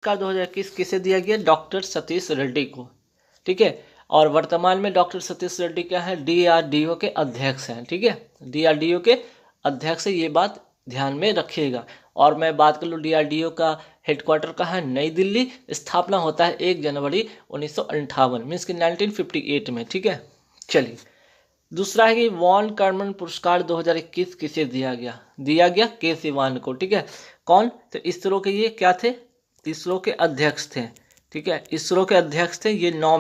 पुरस्कार 2021 किसे दिया गया? डॉक्टर सतीश रेड्डी को। ठीक है, और वर्तमान में डॉक्टर सतीश रेड्डी क्या है? DRDO के अध्यक्ष हैं। ठीक है, DRDO के अध्यक्ष है, ये बात ध्यान में रखिएगा। और मैं बात कर लूँ DRDO का हेडक्वार्टर कहाँ है? नई दिल्ली। स्थापना होता है 1 जनवरी 1958 मीन्स कि 1958 में। ठीक है, चलिए दूसरा है कि वॉन कर्मन पुरस्कार 2021 किसे दिया गया? दिया गया के सिवान को। ठीक है, कौन? तो इसरो के ये क्या थे? इसरो के अध्यक्ष थे। ठीक है, इसरो के अध्यक्ष थे ये 9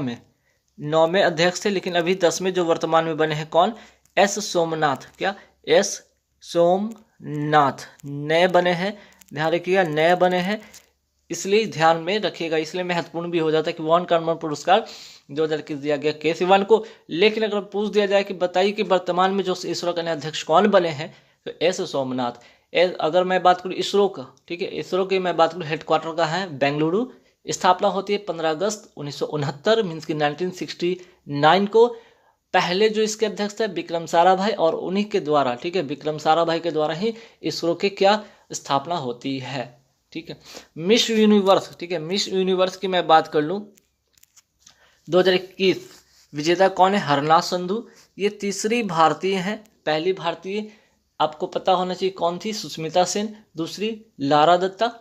में अध्यक्ष थे, लेकिन अभी 10 में जो वर्तमान में बने हैं कौन? एस सोमनाथ। क्या? एस सोमनाथ नए बने हैं, ध्यान रखिएगा, नए बने हैं, इसलिए ध्यान में रखिएगा, इसलिए महत्वपूर्ण भी हो जाता है कि वॉन कर्मन पुरस्कार 2021 दिया गया के सिवान को। लेकिन अगर पूछ दिया जाए कि बताइए कि वर्तमान में जो इसरो के नए अध्यक्ष कौन बने हैं, तो एस सोमनाथ। अगर मैं बात करूँ इसरो का, ठीक है, इसरो की मैं बात करूँ हेडक्वार्टर का है बेंगलुरु। स्थापना होती है 15 अगस्त 1969 मीन्स की 1969 को। पहले जो इसके अध्यक्ष थे विक्रम साराभाई, और उन्हीं के द्वारा, ठीक है, विक्रम साराभाई के द्वारा ही इसरो के क्या स्थापना होती है। ठीक है, मिस यूनिवर्स, ठीक है, मिस यूनिवर्स की मैं बात कर लूँ 2021 विजेता कौन है? हरनाथ संधू। ये तीसरी भारतीय हैं। पहली भारतीय आपको पता होना चाहिए कौन थी? सुष्मिता सेन। दूसरी लारा दत्ता,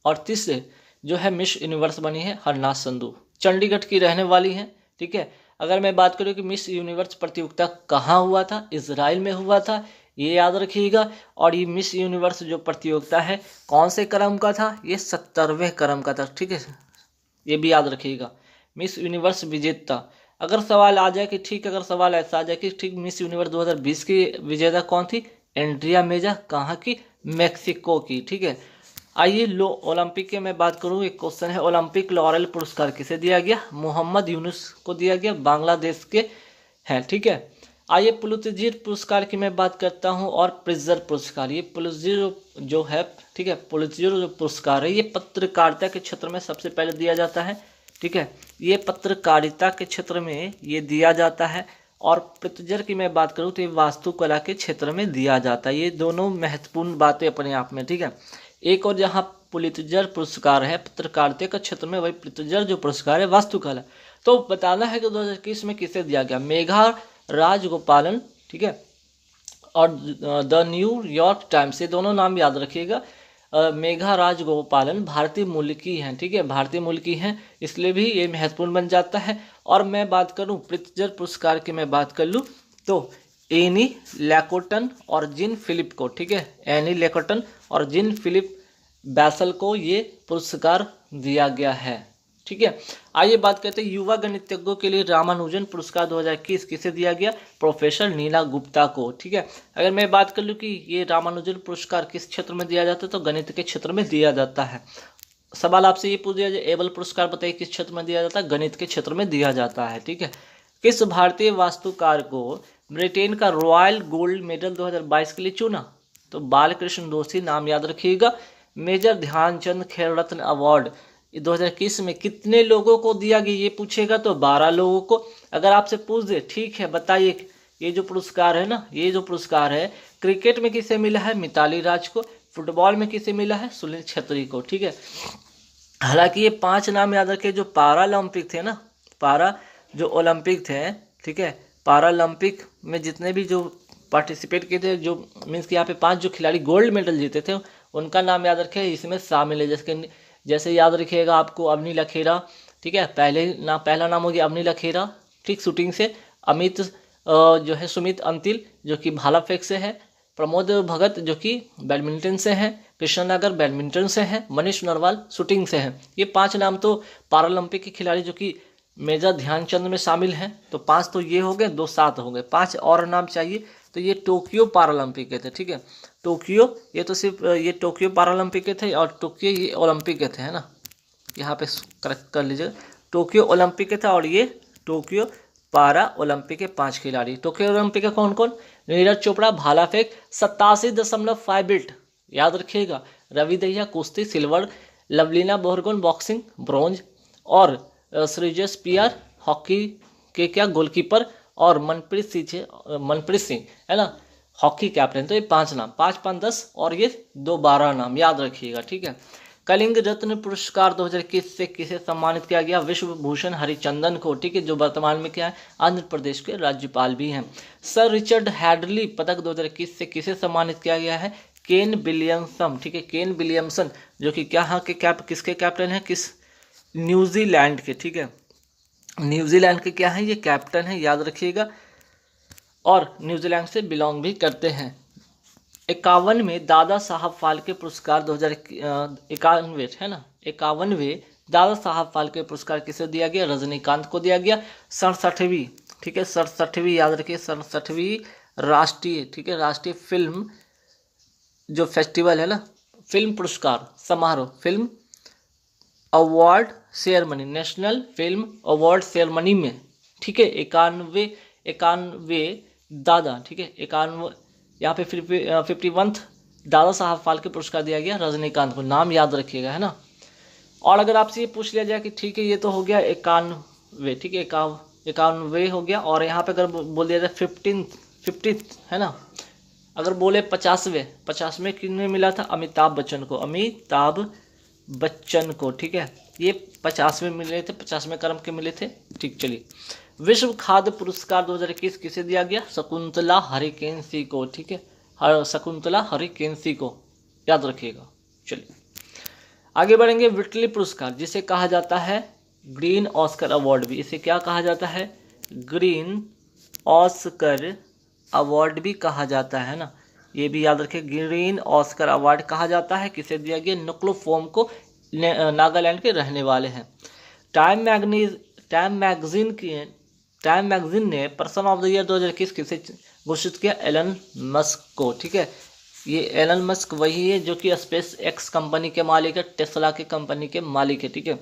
और तीसरे जो है मिस यूनिवर्स बनी है हरनाथ संधू, चंडीगढ़ की रहने वाली हैं। ठीक है, अगर मैं बात करूँ कि मिस यूनिवर्स प्रतियोगिता कहाँ हुआ था? इजराइल में हुआ था, ये याद रखिएगा। और ये मिस यूनिवर्स जो प्रतियोगिता है कौन से क्रम का था? ये 70वें क्रम का था। ठीक है, ये भी याद रखिएगा। मिस यूनिवर्स विजेता, अगर सवाल आ जाए कि ठीक, अगर सवाल ऐसा आ जाए कि ठीक मिस यूनिवर्स 2020 की विजेता कौन थी? एंड्रिया मेजा। कहाँ की? मैक्सिको की। ठीक है, आइए लो ओलंपिक के मैं बात करूँ, एक क्वेश्चन है, ओलंपिक लॉरेल पुरस्कार किसे दिया गया? मोहम्मद यूनुस को दिया गया, बांग्लादेश के हैं। ठीक है, आइए पुलित्जर पुरस्कार की मैं बात करता हूं, और प्रिट्जर पुरस्कार। ये पुलित्जर जो है, ठीक है, पुलित्जर जो पुरस्कार है ये पत्रकारिता के क्षेत्र में सबसे पहले दिया जाता है। ठीक है, ये पत्रकारिता के क्षेत्र में ये दिया जाता है। और प्रिट्जर की मैं बात करूं तो ये वास्तुकला के क्षेत्र में दिया जाता है। ये दोनों महत्वपूर्ण बातें अपने आप में। ठीक है, एक और जहाँ पुलित्जर पुरस्कार है पत्रकारिता के क्षेत्र में, वही प्रिट्जर जो पुरस्कार है वास्तुकला। तो बताना है कि 2021 में किसे दिया गया? मेघा राजगोपालन, ठीक है, और द न्यूयॉर्क टाइम्स, ये दोनों नाम याद रखिएगा। मेघा राजगोपालन भारतीय मूल की हैं। ठीक है, भारतीय मूल की हैं, इसलिए भी ये महत्वपूर्ण बन जाता है। और मैं बात करूं प्रिट्जर पुरस्कार की मैं बात कर लूँ तो एनी लैकोटन और जिन फिलिप को, ठीक है, एनी लैकोटन और जिन फिलिप बैसल को ये पुरस्कार दिया गया है। ठीक है, आइए बात करते हैं युवा गणितज्ञों के लिए रामानुजन पुरस्कार 2021 किसे दिया गया? प्रोफेसर नीला गुप्ता को। ठीक है, अगर मैं बात कर लूँ कि ये रामानुजन पुरस्कार किस क्षेत्र में दिया जाता है, तो गणित के क्षेत्र में दिया जाता है। सवाल आपसे ये पूछ दिया जाए एबल पुरस्कार बताइए किस क्षेत्र में दिया जाता है? गणित के क्षेत्र में दिया जाता है। ठीक है, किस भारतीय वास्तुकार को ब्रिटेन का रॉयल गोल्ड मेडल 2022 के लिए चुना? तो बालकृष्ण दोषी, नाम याद रखिएगा। मेजर ध्यानचंद खेल रत्न अवार्ड 2021 में कितने लोगों को दिया गया ये पूछेगा तो 12 लोगों को। अगर आपसे पूछ दे ठीक है बताइए ये जो पुरस्कार है ना, ये जो पुरस्कार है क्रिकेट में किसे मिला है? मिताली राज को। फुटबॉल में किसे मिला है? सुनील छेत्री को। ठीक है, हालांकि ये 5 नाम याद रखे जो पैरालंपिक थे ना, पारा जो ओलंपिक थे, ठीक है, पैरालंपिक में जितने भी जो पार्टिसिपेट किए थे, जो मीन्स कि यहाँ पे 5 जो खिलाड़ी गोल्ड मेडल जीते थे उनका नाम याद रखे, इसमें शामिल है। जैसे याद रखिएगा आपको अवनी लखेरा, ठीक है, पहला नाम हो गया अवनी लखेरा, ठीक, शूटिंग से। अमित जो है सुमित अंतिल जो कि भाला फेंक से है। प्रमोद भगत जो कि बैडमिंटन से हैं। कृष्ण नागर बैडमिंटन से हैं। मनीष नरवाल शूटिंग से हैं। ये 5 नाम तो पैरालंपिक के खिलाड़ी जो कि मेजर ध्यानचंद में शामिल हैं। तो 5 तो ये हो गए, 2 7 हो गए, 5 और नाम चाहिए। तो ये टोक्यो पैरालंपिक के थे। ठीक है, टोक्यो, ये तो सिर्फ ये टोक्यो पैरालंपिक के थे, और टोक्यो ये ओलंपिक के थे, है ना, यहाँ पे करेक्ट कर लीजिएगा। टोक्यो ओलंपिक के था और ये टोक्यो पारा ओलंपिक के 5 खिलाड़ी। टोक्यो ओलंपिक के कौन कौन? नीरज चोपड़ा भाला फेंक 87.5 याद रखिएगा। रवि दहिया कुश्ती सिल्वर, लवलीना बोरगोन बॉक्सिंग ब्रॉन्ज, और श्रीजेश पियार हॉकी के क्या गोलकीपर, और मनप्रीत सिंह है ना हॉकी कैप्टन। तो ये 5 नाम, 5 5 10 और ये 2 12 नाम याद रखिएगा। ठीक है, कलिंग रत्न पुरस्कार 2021 से किसे सम्मानित किया गया? विश्व भूषण हरिचंदन को, ठीक है, जो वर्तमान में क्या है, आंध्र प्रदेश के राज्यपाल भी हैं। सर रिचर्ड हैडली पदक 2021 से किसे सम्मानित किया गया है? केन विलियमसन, ठीक है, केन विलियमसन, जो कि क्या के किसके कैप्टन है, किस न्यूजीलैंड के, ठीक है, न्यूजीलैंड के क्या है, ये कैप्टन है, याद रखिएगा, और न्यूजीलैंड से बिलोंग भी करते हैं। 51 में दादा साहब फाल्के पुरस्कार 2091 है ना, 51वें दादा साहब फाल्के पुरस्कार किसे दिया गया? रजनीकांत को दिया गया। 67वीं, ठीक है, 67वीं याद रखिए, 67वीं राष्ट्रीय, ठीक है, राष्ट्रीय फिल्म जो फेस्टिवल है ना, फिल्म पुरस्कार समारोह, film award ceremony, national film award ceremony में, ठीक है, 91 दादा, ठीक है, 51 यहाँ पे 51 दादा साहब फाल्के पुरस्कार दिया गया रजनीकांत को, नाम याद रखिएगा, है ना। और अगर आपसे ये पूछ लिया जाए कि ठीक है ये तो हो गया 91, ठीक है, 51 हो गया, और यहाँ पे अगर बोल दिया जाए 50 है ना, अगर बोले 50वें किन्हें मिला था? अमिताभ बच्चन को, ठीक है, ये 50वें मिले थे, 50वें क्रम के मिले थे, ठीक। चलिए, विश्व खाद्य पुरस्कार 2021 किसे दिया गया? शकुंतला हरिकेन्सी को, ठीक है, शकुंतला हरिकेन्सी को, याद रखिएगा। चलिए आगे बढ़ेंगे। विटली पुरस्कार जिसे कहा जाता है ग्रीन ऑस्कर अवार्ड भी, इसे क्या कहा जाता है? ग्रीन ऑस्कर अवार्ड भी कहा जाता है ना, ये भी याद रखिए, ग्रीन ऑस्कर अवार्ड कहा जाता है। किसे दिया गया? नुक्लोफोम को, नागालैंड के रहने वाले हैं। टाइम मैगजीन ने पर्सन ऑफ द ईयर 2021 किसे घोषित किया? एलन मस्क को, ठीक है, ये एलन मस्क वही है जो कि स्पेस एक्स कंपनी के मालिक है, टेस्ला के कंपनी के मालिक है, ठीक है।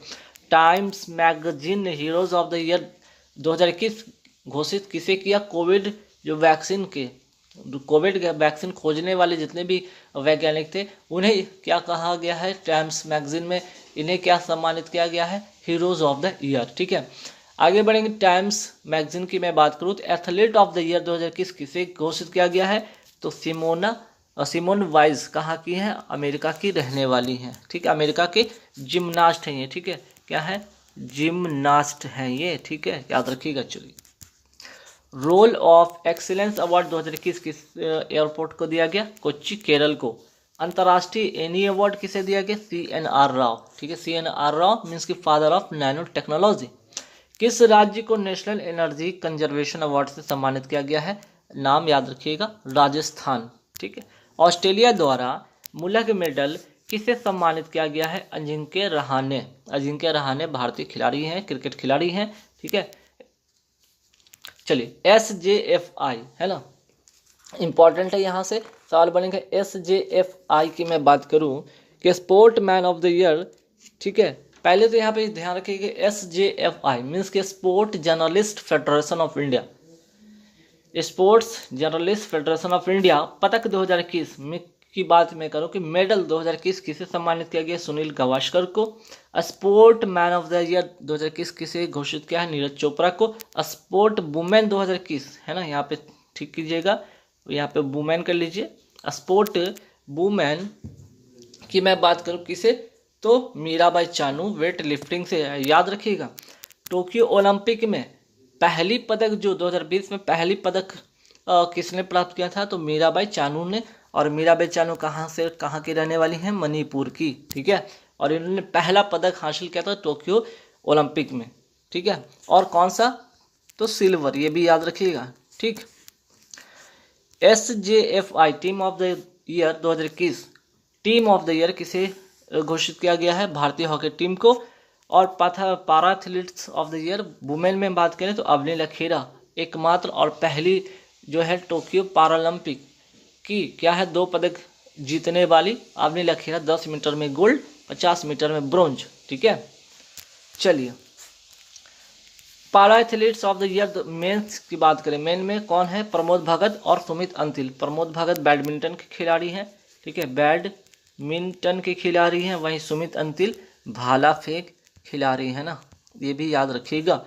टाइम्स मैगजीन ने हीरोज ऑफ द ईयर 2021 घोषित किसे किया? कोविड वैक्सीन खोजने वाले जितने भी वैज्ञानिक थे उन्हें क्या कहा गया है? टाइम्स मैगजीन में इन्हें क्या सम्मानित किया गया है? हीरोज ऑफ द ईयर, ठीक है। आगे बढ़ेंगे। टाइम्स मैगजीन की मैं बात करूँ तो एथलीट ऑफ द ईयर 2021 किसे घोषित किया गया है? तो सिमोन वाइज कहाँ की है? अमेरिका की रहने वाली हैं, ठीक है, अमेरिका के जिम्नास्ट हैं ये, ठीक है, क्या है? जिम्नास्ट हैं ये, ठीक है, याद रखिएगा। चलिए, रोल ऑफ एक्सीलेंस अवार्ड 2021 किस एयरपोर्ट को दिया गया? कोच्चि, केरल को। अंतर्राष्ट्रीय एनी अवार्ड किसे दिया गया? CNR राव, ठीक है, CNR राव मीन्स की फादर ऑफ नैनो टेक्नोलॉजी। किस राज्य को नेशनल एनर्जी कंजर्वेशन अवार्ड से सम्मानित किया गया है? नाम याद रखिएगा, राजस्थान, ठीक है। ऑस्ट्रेलिया द्वारा मुलक मेडल किसे सम्मानित किया गया है? अजिंक्य रहाणे भारतीय खिलाड़ी हैं, क्रिकेट खिलाड़ी हैं, ठीक है। चलिए, SJFI है ना, इंपॉर्टेंट है, यहाँ से सवाल बनेगा। SJFI की मैं बात करूँ कि sport man of the year, ठीक है, पहले तो यहाँ पे ध्यान रखिएगा SJFI मीन्स के sport journalist federation of India, sports journalist federation of India पदक 2021 में की बात मैं करूं कि मेडल 2021 किसे सम्मानित किया गया? सुनील गावस्कर को। Sport man of the year 2021 किसे घोषित किया है? नीरज चोपड़ा को। स्पोर्ट वुमेन 2021 है ना, यहाँ पे ठीक कीजिएगा, यहाँ पे वुमेन कर लीजिए। स्पोर्ट वुमेन की मैं बात करूं किसे? तो मीराबाई चानू वेट लिफ्टिंग से, याद रखिएगा। टोक्यो ओलंपिक में पहली पदक जो 2020 में पहली पदक किसने प्राप्त किया था? तो मीराबाई चानू ने। और मीराबाई चानू कहाँ की रहने वाली हैं? मणिपुर की, ठीक है। और इन्होंने पहला पदक हासिल किया था टोक्यो ओलंपिक में, ठीक है। और कौन सा? तो सिल्वर, ये भी याद रखिएगा, ठीक। SJFI team of the year 2021 team of the year किसे घोषित किया गया है? भारतीय हॉकी टीम को। और पारा athletes of the year women में बात करें तो अवनी लखेरा एकमात्र और पहली जो है टोक्यो पैरालंपिक की क्या है 2 पदक जीतने वाली अवनी लखेरा, 10 मीटर में गोल्ड, 50 मीटर में ब्रोंज, ठीक है। चलिए, para athletes of the year men's की बात करें, मेन में कौन है? प्रमोद भगत और सुमित अंतिल। प्रमोद भगत बैडमिंटन के खिलाड़ी हैं, ठीक है, बैडमिंटन के खिलाड़ी हैं, वहीं सुमित अंतिल भाला फेंक खिलाड़ी है ना, ये भी याद रखिएगा।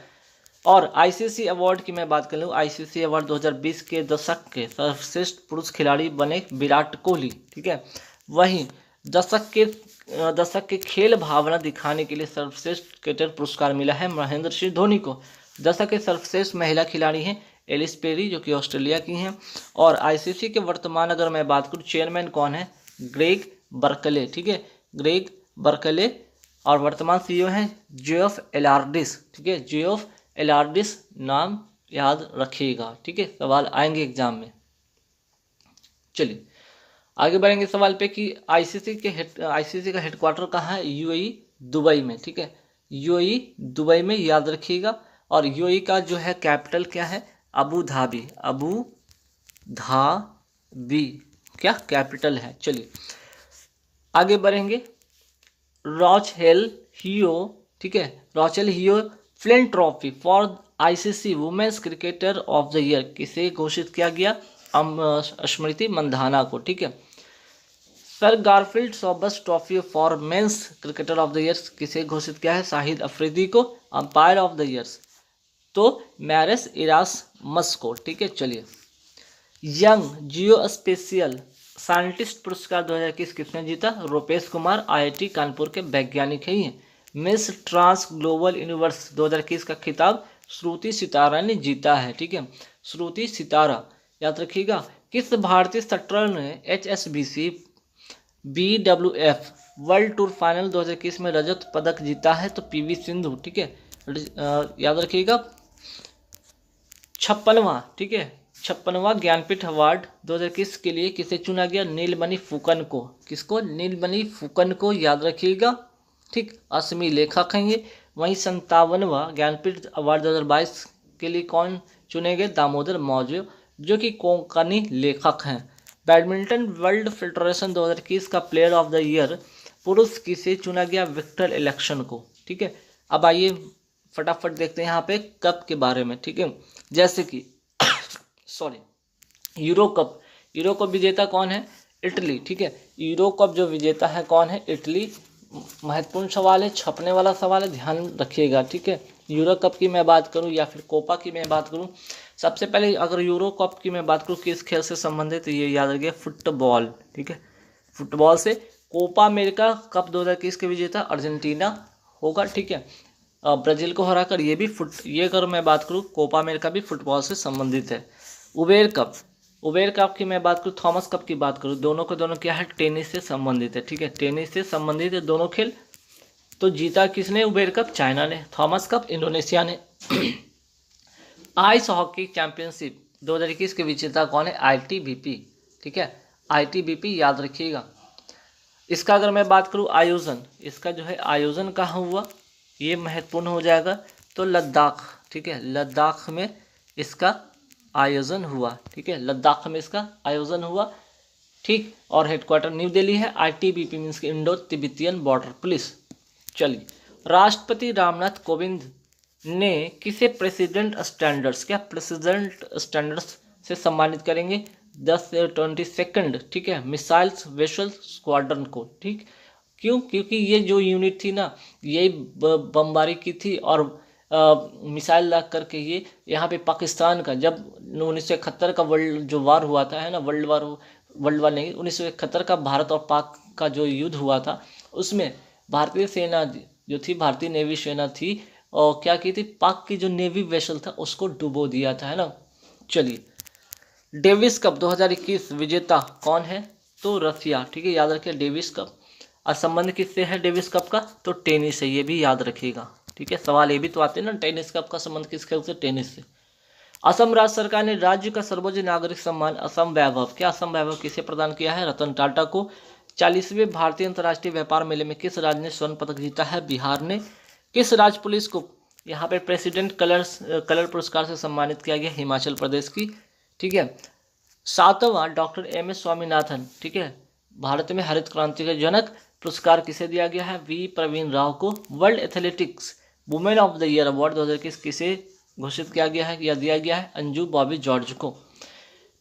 और ICC अवार्ड की मैं बात कर लूँ, ICC अवार्ड 2020 के दशक के सर्वश्रेष्ठ पुरुष खिलाड़ी बने विराट कोहली, ठीक है। वहीं दशक के खेल भावना दिखाने के लिए सर्वश्रेष्ठ क्रिकेटर पुरस्कार मिला है महेंद्र सिंह धोनी को। दशक के सर्वश्रेष्ठ महिला खिलाड़ी हैं एलिस पेरी जो कि ऑस्ट्रेलिया की हैं। और आईसीसी के वर्तमान अगर मैं बात करूँ चेयरमैन कौन है, ग्रेग बर्कले, ठीक है, ग्रेग बर्कले। और वर्तमान सीईओ हैं जेफ एलार्डिस, ठीक है, जेफ एलार्डिस नाम याद रखिएगा, ठीक है, सवाल आएंगे एग्जाम में। चलिए आगे बढ़ेंगे सवाल पे कि आईसीसी का हेडक्वार्टर कहाँ है, यूएई दुबई में, ठीक है, यूएई दुबई में याद रखिएगा। और यूएई का जो है कैपिटल क्या है, अबू धाबी, अबू धाबी क्या कैपिटल है। चलिए आगे बढ़ेंगे। रॉचेल हियो, ठीक है, Rachael Heyhoe Flint trophy for ICC women's cricketer of the year किसे घोषित किया गया, स्मृति मंधाना को, ठीक है। Sir Garfield Sobers trophy for men's cricketer of the year किसे घोषित किया है, शाहिद अफरीदी को। अंपायर ऑफ द ईयर्स तो मैरिस इरासमस को, ठीक है। चलिए यंग जियो स्पेशियल साइंटिस्ट पुरस्कार 2021 किसने जीता, रूपेश कुमार, आईआईटी कानपुर के वैज्ञानिक है ये। मिस ट्रांस ग्लोबल यूनिवर्स 2021 का खिताब श्रुति सितारा ने जीता है, ठीक है, श्रुति सितारा याद रखिएगा। किस भारतीय शटलर ने HSBC BWF world tour final 2021 में रजत पदक जीता है, तो पीवी सिंधु, ठीक है, याद रखिएगा। 56वां, ठीक है, 56वां ज्ञानपीठ अवार्ड 2021 के लिए किसे चुना गया, नीलमणि फुकन को, किसको, नीलमणि फुकन को याद रखिएगा, ठीक, असमी लेखक हैं ये। वहीं 57वां ज्ञानपीठ अवार्ड 2022 के लिए कौन चुने गए, दामोदर मौर्य जो कि कोंकणी लेखक हैं। बैडमिंटन वर्ल्ड फेडरेशन 2021 का प्लेयर ऑफ द ईयर पुरुष किसे चुना गया, विक्टर इलेक्शन को, ठीक है। अब आइए फटाफट देखते हैं यहाँ पे कप के बारे में, ठीक है। जैसे कि यूरो कप विजेता कौन है, इटली, ठीक है, यूरो कप जो विजेता है कौन है, इटली। महत्वपूर्ण सवाल है, छपने वाला सवाल है, ध्यान रखिएगा, ठीक है। यूरो कप की मैं बात करूं या फिर कोपा की मैं बात करूं, सबसे पहले अगर यूरो कप की मैं बात करूं किस खेल से संबंधित, ये याद रखिए फुटबॉल, ठीक है, फुटबॉल से। कोपा अमेरिका कप 2021 के विजेता अर्जेंटीना होगा, ठीक है, ब्राजील को हराकर। ये अगर मैं बात करूं कोपा अमेरिका भी फुटबॉल से संबंधित है। उबेर कप की मैं बात करूं, थॉमस कप की बात करूं, दोनों क्या है, टेनिस से संबंधित है, ठीक है, टेनिस से संबंधित है दोनों खेल। तो जीता किसने उबेर कप, चाइना ने। थॉमस कप इंडोनेशिया ने। आइस हॉकी चैंपियनशिप 2021 के विजेता कौन है, ITBP, ठीक है, ITBP याद रखिएगा। इसका अगर मैं बात करूं आयोजन, इसका जो है आयोजन कहाँ हुआ, ये महत्वपूर्ण हो जाएगा, तो लद्दाख, ठीक है, लद्दाख में इसका आयोजन हुआ, ठीक है, लद्दाख में इसका आयोजन हुआ, ठीक। और हेडक्वार्टर न्यू दिल्ली है। ITBP मीन्स की इंडो तिब्बतियन बॉर्डर पुलिस। चलिए राष्ट्रपति रामनाथ कोविंद ने किसे प्रेसिडेंट स्टैंडर्ड्स से सम्मानित करेंगे, 22nd, ठीक है, मिसाइल्स वेसल स्क्वाड्रन को, ठीक। क्यों, क्योंकि ये जो यूनिट थी ना, यही बमबारी की थी और मिसाइल ला करके ये यहाँ पे पाकिस्तान का, जब 1971 का वर्ल्ड जो वार हुआ था, है ना, वर्ल्ड वार नहीं, 1971 का भारत और पाक का जो युद्ध हुआ था, उसमें भारतीय सेना जो थी, भारतीय नेवी सेना थी, और क्या की थी, पाक की जो नेवी वेसल था उसको डुबो दिया था, है ना। चलिए डेविस कप 2021 विजेता कौन है, तो रसिया, ठीक है, याद रखिए डेविस कप। और संबंध किससे है डेविस कप का, तो टेनिस से, ये भी याद रखिएगा, ठीक है, सवाल ये भी तो आते हैं ना, टेनिस कप का संबंध किस खेल से, टेनिस से। असम राज्य सरकार ने राज्य का सर्वोच्च नागरिक सम्मान असम वैभव किसे प्रदान किया है, रतन टाटा को। 40वें भारतीय अंतर्राष्ट्रीय व्यापार मेले में किस राज्य ने स्वर्ण पदक जीता है, बिहार ने। किस राज्य पुलिस को यहाँ पे प्रेसिडेंट कलर पुरस्कार से सम्मानित किया गया, हिमाचल प्रदेश की, ठीक है। 7वां डॉक्टर MS स्वामीनाथन, ठीक है, भारत में हरित क्रांति के जनक पुरस्कार किसे दिया गया है, V प्रवीण राव को। World athletics women of the year award 2021 किसे घोषित किया गया है या दिया गया है, अंजू बॉबी जॉर्ज को।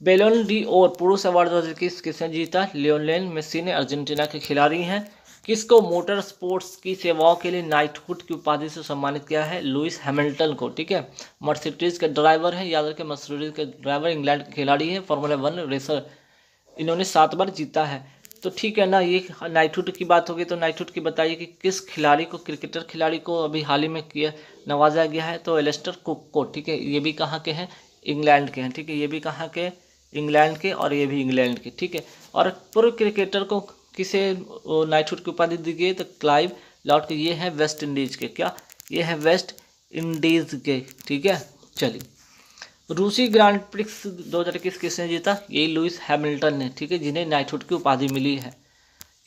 बेलोन डी ओर पुरुष अवार्ड 2021 किसने जीता, लियोनेल मेसी ने, अर्जेंटीना के खिलाड़ी हैं। किसको मोटर स्पोर्ट्स की सेवाओं के लिए नाइटहुड की उपाधि से सम्मानित किया है, लुइस हैमिल्टन को, ठीक है, मर्सिडीज के ड्राइवर हैं, याद रखें मर्सिडीज के ड्राइवर, इंग्लैंड के खिलाड़ी हैं, फार्मूला 1 रेसर, इन्होंने 7 बार जीता है। तो ठीक है ना, ये नाइटहुड की बात होगी तो नाइटहुड की बताइए कि किस खिलाड़ी को, क्रिकेटर खिलाड़ी को अभी हाल ही में किया नवाजा गया है, तो एलिस्टर कुक को। ठीक है, ये भी कहाँ के हैं, इंग्लैंड के हैं। ठीक है, ये भी कहाँ के, इंग्लैंड के, और ये भी इंग्लैंड के। ठीक है, और पूर्व क्रिकेटर को किसे नाइटहुड की उपाधि दी गई, तो क्लाइव लॉर्ड के। ये है वेस्ट इंडीज के, क्या ये है वेस्ट इंडीज के। ठीक है, चलिए रूसी ग्रांड प्रिक्स 2021 किसने जीता, ये लुइस हैमिल्टन ने। ठीक है, जिन्हें नाइटहुड की उपाधि मिली है।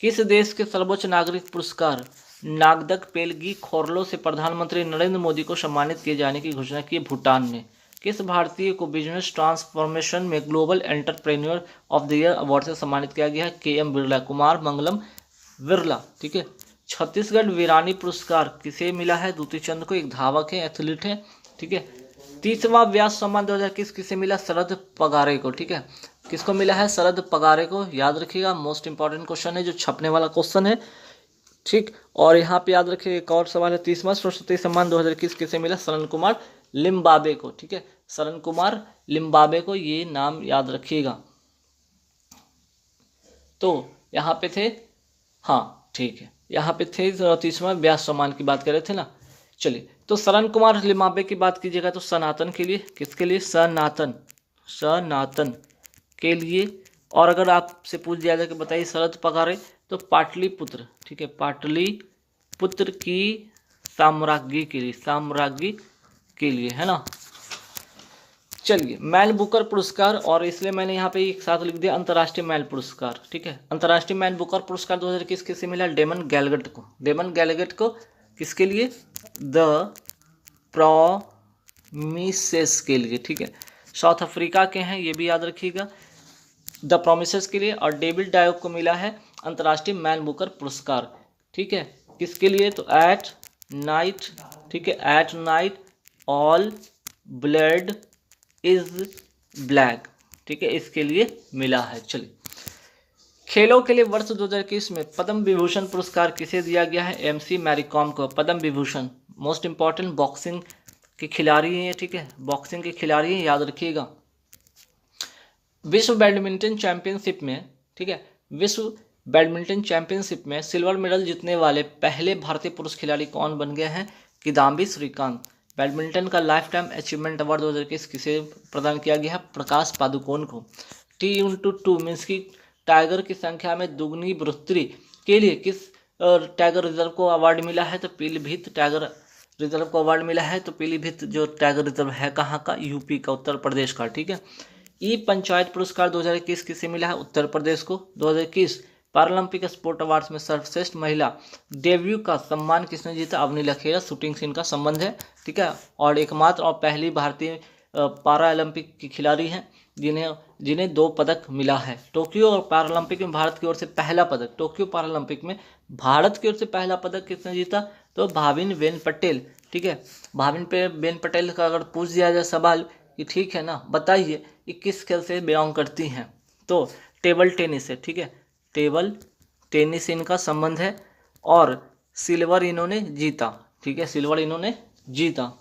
किस देश के सर्वोच्च नागरिक पुरस्कार नागदक पेलगी खोरलो से प्रधानमंत्री नरेंद्र मोदी को सम्मानित किए जाने की घोषणा की, भूटान ने। किस भारतीय को बिजनेस ट्रांसफॉर्मेशन में global entrepreneur of the year award से सम्मानित किया गया है, के एम बिरला, कुमार मंगलम बिरला। ठीक है, छत्तीसगढ़ वीरानी पुरस्कार किसे मिला है, दूती चंद को, एक धावक है, एथलीट है। ठीक है, 30वां व्यास सम्मान 2021 किसे मिला, शरद पगारे को। ठीक है, किसको मिला है, शरद पगारे को, याद रखिएगा, मोस्ट इंपॉर्टेंट क्वेश्चन है, जो छपने वाला क्वेश्चन है। ठीक, और यहाँ पे याद रखिए एक और सवाल है, 30वां सरस्वती सम्मान 2021 किसे मिला, शरण कुमार लिम्बाबे को। ठीक है, शरण कुमार लिम्बाबे को, ये नाम याद रखिएगा। तो यहाँ पे थे, हाँ ठीक है, यहाँ पे थे 30वां व्यास सम्मान की बात कर रहे थे ना। चलिए, तो शरण कुमार लिम्बाबे की बात कीजिएगा तो सनातन के लिए, किसके लिए, सनातन, सनातन के लिए। और अगर आपसे पूछ दिया जाए कि बताइए शरद पगारे, तो पाटलिपुत्र। ठीक है, पाटलिपुत्र की साम्राज्ञी के लिए, साम्राज्ञी के लिए, है ना। चलिए, मैन बुकर पुरस्कार, और इसलिए मैंने यहाँ पे एक साथ लिख दिया अंतर्राष्ट्रीय मैन पुरस्कार। ठीक है, अंतर्राष्ट्रीय मैन बुकर पुरस्कार 2021 किसे मिला, डेमन गैलगट को। डेमन गैलगट को किसके लिए, द प्रॉमिसेस के लिए। ठीक है, साउथ अफ्रीका के हैं, ये भी याद रखिएगा, द प्रॉमिसेस के लिए। और डेविड डायोक को मिला है अंतर्राष्ट्रीय मैन बुकर पुरस्कार। ठीक है, किसके लिए, तो एट नाइट। ठीक है, at night all blood is black. ठीक है, इसके लिए मिला है। चलिए, खेलों के लिए वर्ष 2021 में पद्म विभूषण पुरस्कार किसे दिया गया है, एमसी मैरीकॉम को। Padma Vibhushan most important boxing के खिलाड़ी हैं। ठीक है, बॉक्सिंग के खिलाड़ी हैं, याद रखिएगा। विश्व बैडमिंटन चैंपियनशिप में, ठीक है, विश्व बैडमिंटन चैंपियनशिप में सिल्वर मेडल जीतने वाले पहले भारतीय पुरुष खिलाड़ी कौन बन गए हैं, किदाम्बी श्रीकांत। बैडमिंटन का लाइफ टाइम अचीवमेंट अवार्ड 2021 किसे प्रदान किया गया है, प्रकाश पादुकोण को। T×2 मीन्स की टाइगर की संख्या में दुगनी बढ़ोतरी के लिए किस टाइगर रिजर्व को अवार्ड मिला है, तो पीलीभीत टाइगर रिजर्व को अवार्ड मिला है। तो पीलीभीत जो टाइगर रिजर्व है कहाँ का, यूपी का, उत्तर प्रदेश का। ठीक है, ई पंचायत पुरस्कार 2021 किसे मिला है, उत्तर प्रदेश को। 2021 पैरालंपिक स्पोर्ट अवार्ड्स में सर्वश्रेष्ठ महिला डेब्यू का सम्मान किसने जीता, अवनी लखेरा, शूटिंग से इनका संबंध है। ठीक है, और एकमात्र और पहली भारतीय पारा ओलंपिक की खिलाड़ी हैं जिन्हें 2 पदक मिला है। टोक्यो और पैरालंपिक में भारत की ओर से पहला पदक, टोक्यो पैरालंपिक में भारत की ओर से पहला पदक किसने जीता, तो भाविन बेन पटेल। ठीक है, भाविन बेन पटेल का अगर पूछ दिया जाए सवाल कि ठीक है ना, बताइए ये किस खेल से बिलोंग करती हैं, तो टेबल टेनिस है। ठीक है, टेबल टेनिस इनका संबंध है, और सिल्वर इन्होंने जीता। ठीक है, सिल्वर इन्होंने जीता,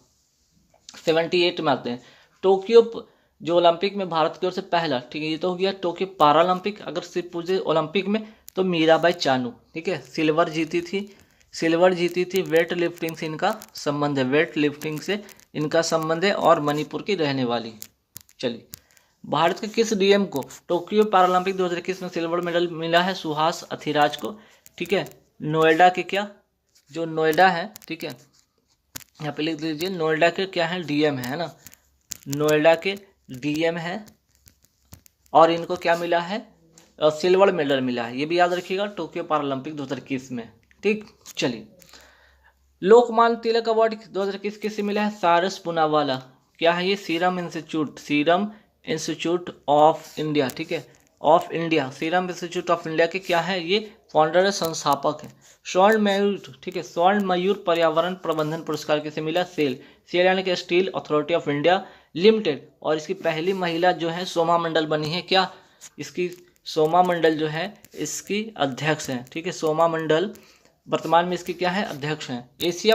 78 में आते हैं। टोक्यो जो ओलंपिक में भारत की ओर से पहला, ठीक है, ये तो हो गया टोक्यो पैरालंपिक। अगर सिर्फ पूछे ओलंपिक में तो मीराबाई चानू, ठीक है, सिल्वर जीती थी। वेट लिफ्टिंग से इनका संबंध है, वेट लिफ्टिंग से इनका संबंध है, और मणिपुर की रहने वाली। चलिए, भारत के किस डीएम को टोक्यो पैरालंपिक 2021 में सिल्वर मेडल मिला है, सुहास अथिराज को। ठीक है, नोएडा के क्या, जो नोएडा है, ठीक है, यहाँ पे लिख लीजिए, नोएडा के क्या है, डीएम है ना, नोएडा के डीएम है, और इनको क्या मिला है, सिल्वर मेडल मिला है, ये भी याद रखिएगा, टोक्यो पैरालंपिक 2021 में। ठीक, चलिए, लोकमान्य तिलक अवार्ड 2021 किसे मिला है, सारस पूनावाला। क्या है ये, सीरम इंस्टीट्यूट ऑफ इंडिया। ठीक है, of India, serum institute of India के क्या है, ये फाउंडर है, संस्थापक है। स्वर्ण मयूर, ठीक है, स्वर्ण मयूर पर्यावरण प्रबंधन पुरस्कार किसे मिला, सेल यानी कि steel authority of India limited. और इसकी पहली महिला जो है सोमा मंडल बनी है, क्या इसकी, सोमा मंडल जो है इसकी अध्यक्ष हैं। ठीक है, सोमा मंडल वर्तमान में इसकी क्या है, अध्यक्ष हैं। एशिया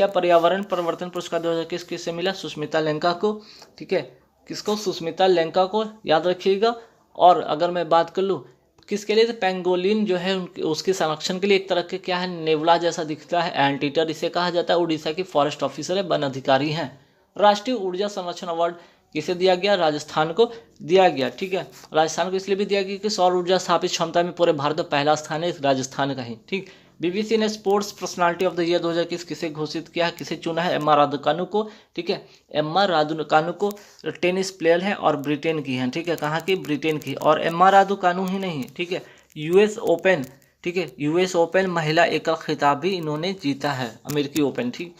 पर्यावरण परिवर्तन पुरस्कार 2021 किससे मिला, सुष्मिता लंका को। ठीक है, किसको, सुष्मिता लंका को, याद रखिएगा। और अगर मैं बात कर लूँ किसके लिए? तो पेंगोलिन जो है उसके संरक्षण के लिए, एक तरह के क्या है, नेवला जैसा दिखता है, एंटीटर इसे कहा जाता है। उड़ीसा की फॉरेस्ट ऑफिसर है, वन अधिकारी हैं। राष्ट्रीय ऊर्जा संरक्षण अवार्ड किसे दिया गया? राजस्थान को दिया गया। ठीक है, राजस्थान को इसलिए भी दिया गया कि सौर ऊर्जा स्थापित क्षमता में पूरे भारत में पहला स्थान है राजस्थान का ही। ठीक, बीबीसी ने sports personality of the year 2021 किसे घोषित किया, किसे चुना है? एम्मा रादुकानु को। ठीक है, एम्मा रादुकानु को टेनिस प्लेयर है और ब्रिटेन की है। ठीक है, कहाँ की? ब्रिटेन की। और एम्मा रादुकानु ही नहीं, ठीक है, यूएस ओपन, ठीक है, यूएस ओपन महिला एकल खिताब भी इन्होंने जीता है, अमेरिकी ओपन। ठीक,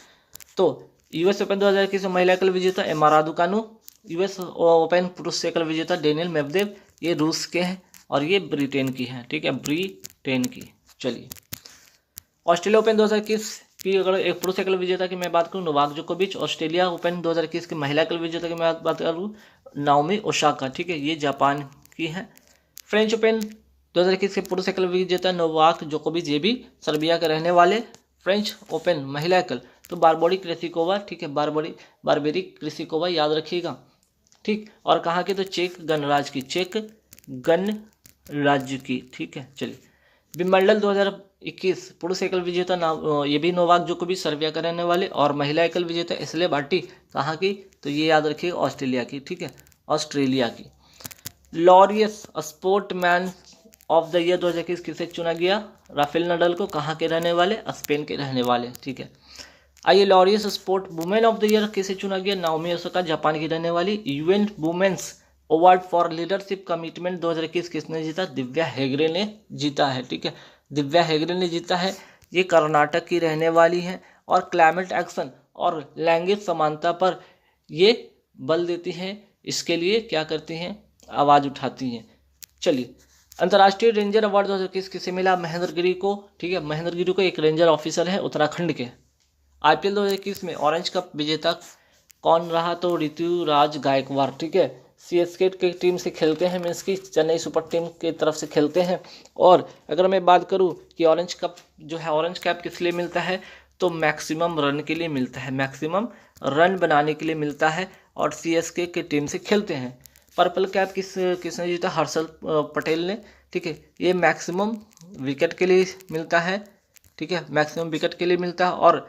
तो यूएस ओपन 2021 में महिला एकल विजेता एम्मा रादुकानु, यूएस ओपन पुरुष एकल विजेता डेनियल मेदवेदेव, ये रूस के हैं और ये ब्रिटेन की है। ठीक है, ब्रिटेन की। चलिए, ऑस्ट्रेलिया ओपन 2021 की अगर एक पुरुष एकल विजेता की मैं बात करूँ, नोवाक जोकोविच। ऑस्ट्रेलिया ओपन 2021 की महिला एकल विजेता की मैं बात करूँ, नाओमी ओसाका। ठीक है, ये जापान की है। फ्रेंच ओपन 2021 के पुरुष एकल विजेता नोवाक जोकोविच, ये भी सर्बिया के रहने वाले। फ्रेंच ओपन महिला एकल तो बारबोरी क्रेसिकोवा। ठीक है, बारबेरी क्रेसिकोवा, याद रखिएगा। ठीक, और कहाँ की? तो चेक गणराज्य की, चेक गणराज्य की। ठीक है, चलिए, विंबलडन 2021 पुरुष एकल विजेता ये भी नोवाक जोकोविच, सर्बिया का रहने वाले। और महिला एकल विजेता एशले बार्टी, कहाँ की? तो ये याद रखिए, ऑस्ट्रेलिया की। ठीक है, ऑस्ट्रेलिया की। Laureus sportsman of the year 2021 किसे चुना गया? राफेल नडाल को, कहाँ के रहने वाले? स्पेन के रहने वाले। ठीक है, आइए, Laureus sport women of the year किसे चुना गया? नाओमी ओसाका, जापान की रहने वाली। UN women's award for leadership commitment 2021 किसने जीता? दिव्या हेगड़े ने जीता है। ठीक है, दिव्या हेगड़े ने जीता है, ये कर्नाटक की रहने वाली है। और क्लाइमेट एक्शन और लैंगिक समानता पर ये बल देती हैं, इसके लिए क्या करती हैं? आवाज़ उठाती हैं। चलिए, अंतर्राष्ट्रीय रेंजर अवार्ड 2021 किसे मिला? महेंद्र गिरी को। ठीक है, महेंद्र गिरी को, एक रेंजर ऑफिसर है उत्तराखंड के। आईपीएल 2021 में ऑरेंज कप विजेता कौन रहा? तो ऋतुराज गायकवाड़। ठीक है, सीएसके की टीम से खेलते हैं, मीन्स की चेन्नई सुपर टीम की तरफ से खेलते हैं। और अगर मैं बात करूं कि ऑरेंज कप जो है, ऑरेंज कैप किस लिए मिलता है? तो मैक्सिमम रन के लिए मिलता है, मैक्सिमम रन बनाने के लिए मिलता है। और सीएसके की टीम से खेलते हैं। पर्पल कैप किसने जीता? हर्षल पटेल ने। ठीक है, ये मैक्सिमम विकेट के लिए मिलता है। ठीक है, मैक्सिमम विकेट के लिए मिलता है। और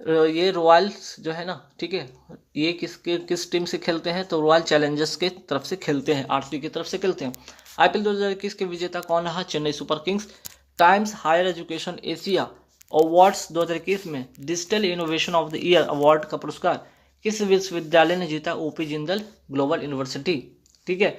ये रॉयल्स जो है ना, ठीक है, ये किस टीम से खेलते हैं? तो रॉयल चैलेंजर्स के तरफ से खेलते हैं, आरसीबी की तरफ से खेलते हैं। आईपीएल 2021 के विजेता कौन रहा? Chennai Super Kings. Times Higher Education Asia Awards 2021 में digital innovation of the year award का पुरस्कार किस विश्वविद्यालय ने जीता? OP Jindal Global University. ठीक है,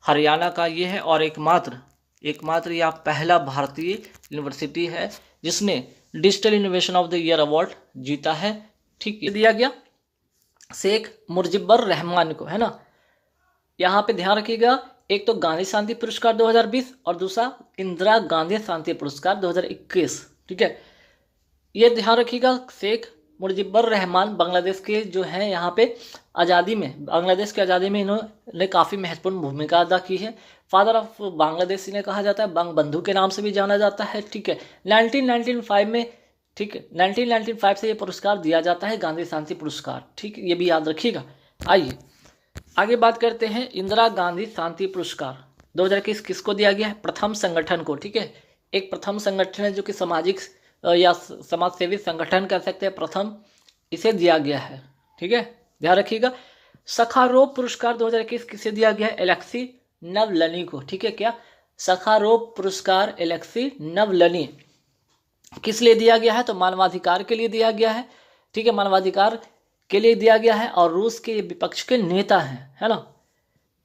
हरियाणा का ये है। और एकमात्र या पहला भारतीय यूनिवर्सिटी है जिसने digital innovation of the year award जीता है। ठीक, ये दिया गया शेख मुजीबुर रहमान को, है ना। यहाँ पे ध्यान रखिएगा, एक तो गांधी शांति पुरस्कार 2020 और दूसरा इंदिरा गांधी शांति पुरस्कार 2021। ठीक है, ये ध्यान रखिएगा, शेख मुजीबुर रहमान बांग्लादेश के जो हैं, यहाँ पे आज़ादी में, बांग्लादेश की आज़ादी में इन्होंने काफ़ी महत्वपूर्ण भूमिका अदा की है। फादर ऑफ बांग्लादेश इन्हें कहा जाता है, बंग बंधु के नाम से भी जाना जाता है। ठीक है, 1995 में, ठीक है, 1995 से ये पुरस्कार दिया जाता है, गांधी शांति पुरस्कार। ठीक, ये भी याद रखिएगा। आइए आगे बात करते हैं। इंदिरा गांधी शांति पुरस्कार 2021 किसको दिया गया है? प्रथम संगठन को। ठीक है, एक प्रथम संगठन है जो कि सामाजिक या समाज सेवी संगठन कह सकते हैं, प्रथम इसे दिया गया है। ठीक है, ध्यान रखिएगा। सखारोव पुरस्कार 2021 किसे दिया गया है? एलेक्सी नवलनी को। ठीक है, क्या? सखारोव पुरस्कार एलेक्सी नवलनी किस लिए दिया गया है? तो मानवाधिकार के लिए दिया गया है। ठीक है, मानवाधिकार के लिए दिया गया है और रूस के विपक्ष के नेता हैं, है ना।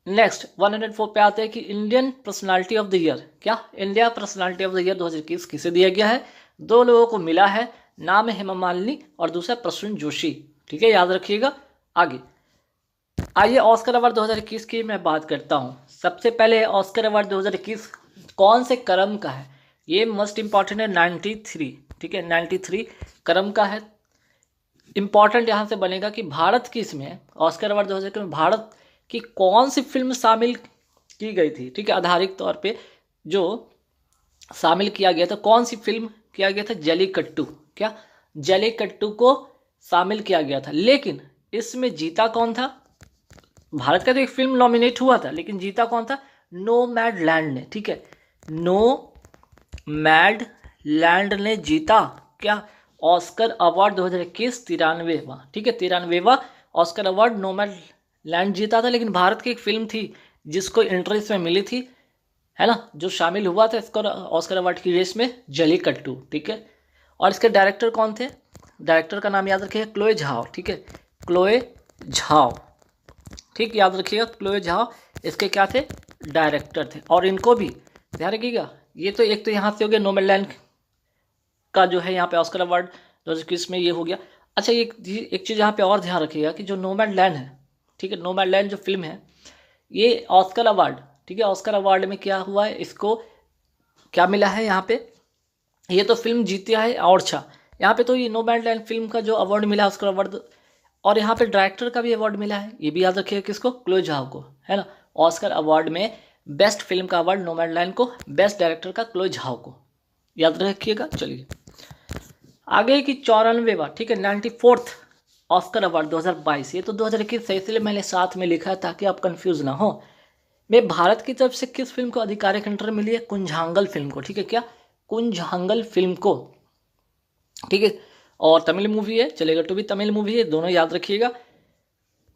नेक्स्ट 104 पे आते हैं कि Indian personality of the year, क्या? India personality of the year 2021 किसे दिया गया है? दो लोगों को मिला है, नाम है हेमा मालिनी और दूसरा प्रसून जोशी। ठीक है, याद रखिएगा। आगे आइए, ऑस्कर अवार्ड 2021 की मैं बात करता हूँ। सबसे पहले ऑस्कर अवार्ड 2021 कौन से क्रम का है? ये मोस्ट इंपॉर्टेंट है, 93। ठीक है, 93 क्रम का है। इंपॉर्टेंट यहाँ से बनेगा कि भारत की इसमें ऑस्कर अवार्ड 2021 में भारत की कौन सी फिल्म शामिल की गई थी। ठीक है, आधारित तौर पे जो शामिल किया गया था, कौन सी फिल्म किया गया था? जलीकट्टू। क्या? जलीकट्टू को शामिल किया गया था। लेकिन इसमें जीता कौन था? भारत का तो एक फिल्म नॉमिनेट हुआ था, लेकिन जीता कौन था? नोमैडलैंड ने। ठीक है, नो मैड लैंड ने जीता क्या ऑस्कर अवार्ड 2021 93वां, ठीक है 93वां ऑस्कर अवार्ड नोमैड लैंड जीता था। लेकिन भारत की एक फिल्म थी जिसको एंट्री इसमें मिली थी, है ना, जो शामिल हुआ था इसको ऑस्कर अवार्ड की रेस में, जलीकट्टू, ठीक है। और इसके डायरेक्टर कौन थे, डायरेक्टर का नाम याद रखिएगा क्लोए झाओ, ठीक है, क्लोए झाओ, ठीक, याद रखिएगा क्लोए झाओ इसके क्या थे, डायरेक्टर थे। और इनको भी ध्यान रखिएगा, ये तो एक तो यहाँ से हो गया नोमैडलैंड का जो है यहाँ पे ऑस्कर अवार्ड 2021 में ये हो गया। अच्छा एक चीज़ यहाँ पे और ध्यान रखिएगा कि जो नोमैडलैंड है, ठीक है, नोमैडलैंड जो फिल्म है ये ऑस्कर अवार्ड, ठीक है, ऑस्कर अवार्ड में क्या हुआ है, इसको क्या मिला है यहाँ पे, ये तो फिल्म जीती है। और अच्छा यहाँ पे तो ये नोमैडलैंड फिल्म का जो अवार्ड मिला ऑस्कर अवार्ड, और यहाँ पे डायरेक्टर का भी अवार्ड मिला है, ये भी याद रखिएगा किसको, क्लोए झाओ को, है ना। ऑस्कर अवार्ड में बेस्ट फिल्म का अवार्ड नोमैडलैंड को, बेस्ट डायरेक्टर का क्लोए झाओ को, याद रखिएगा। चलिए आगे की 94वां, ठीक है 94th ऑस्कर अवार्ड 2022, ये तो 2021 है इसलिए मैंने साथ में लिखा है ताकि आप कंफ्यूज ना हो। में भारत की तरफ से किस फिल्म को आधिकारिक एंट्री मिली है, कुंजांगल फिल्म को, ठीक है, क्या कुंजांगल फिल्म को, ठीक है। और तमिल मूवी है, चलेगा टू भी तमिल मूवी है, दोनों याद रखिएगा।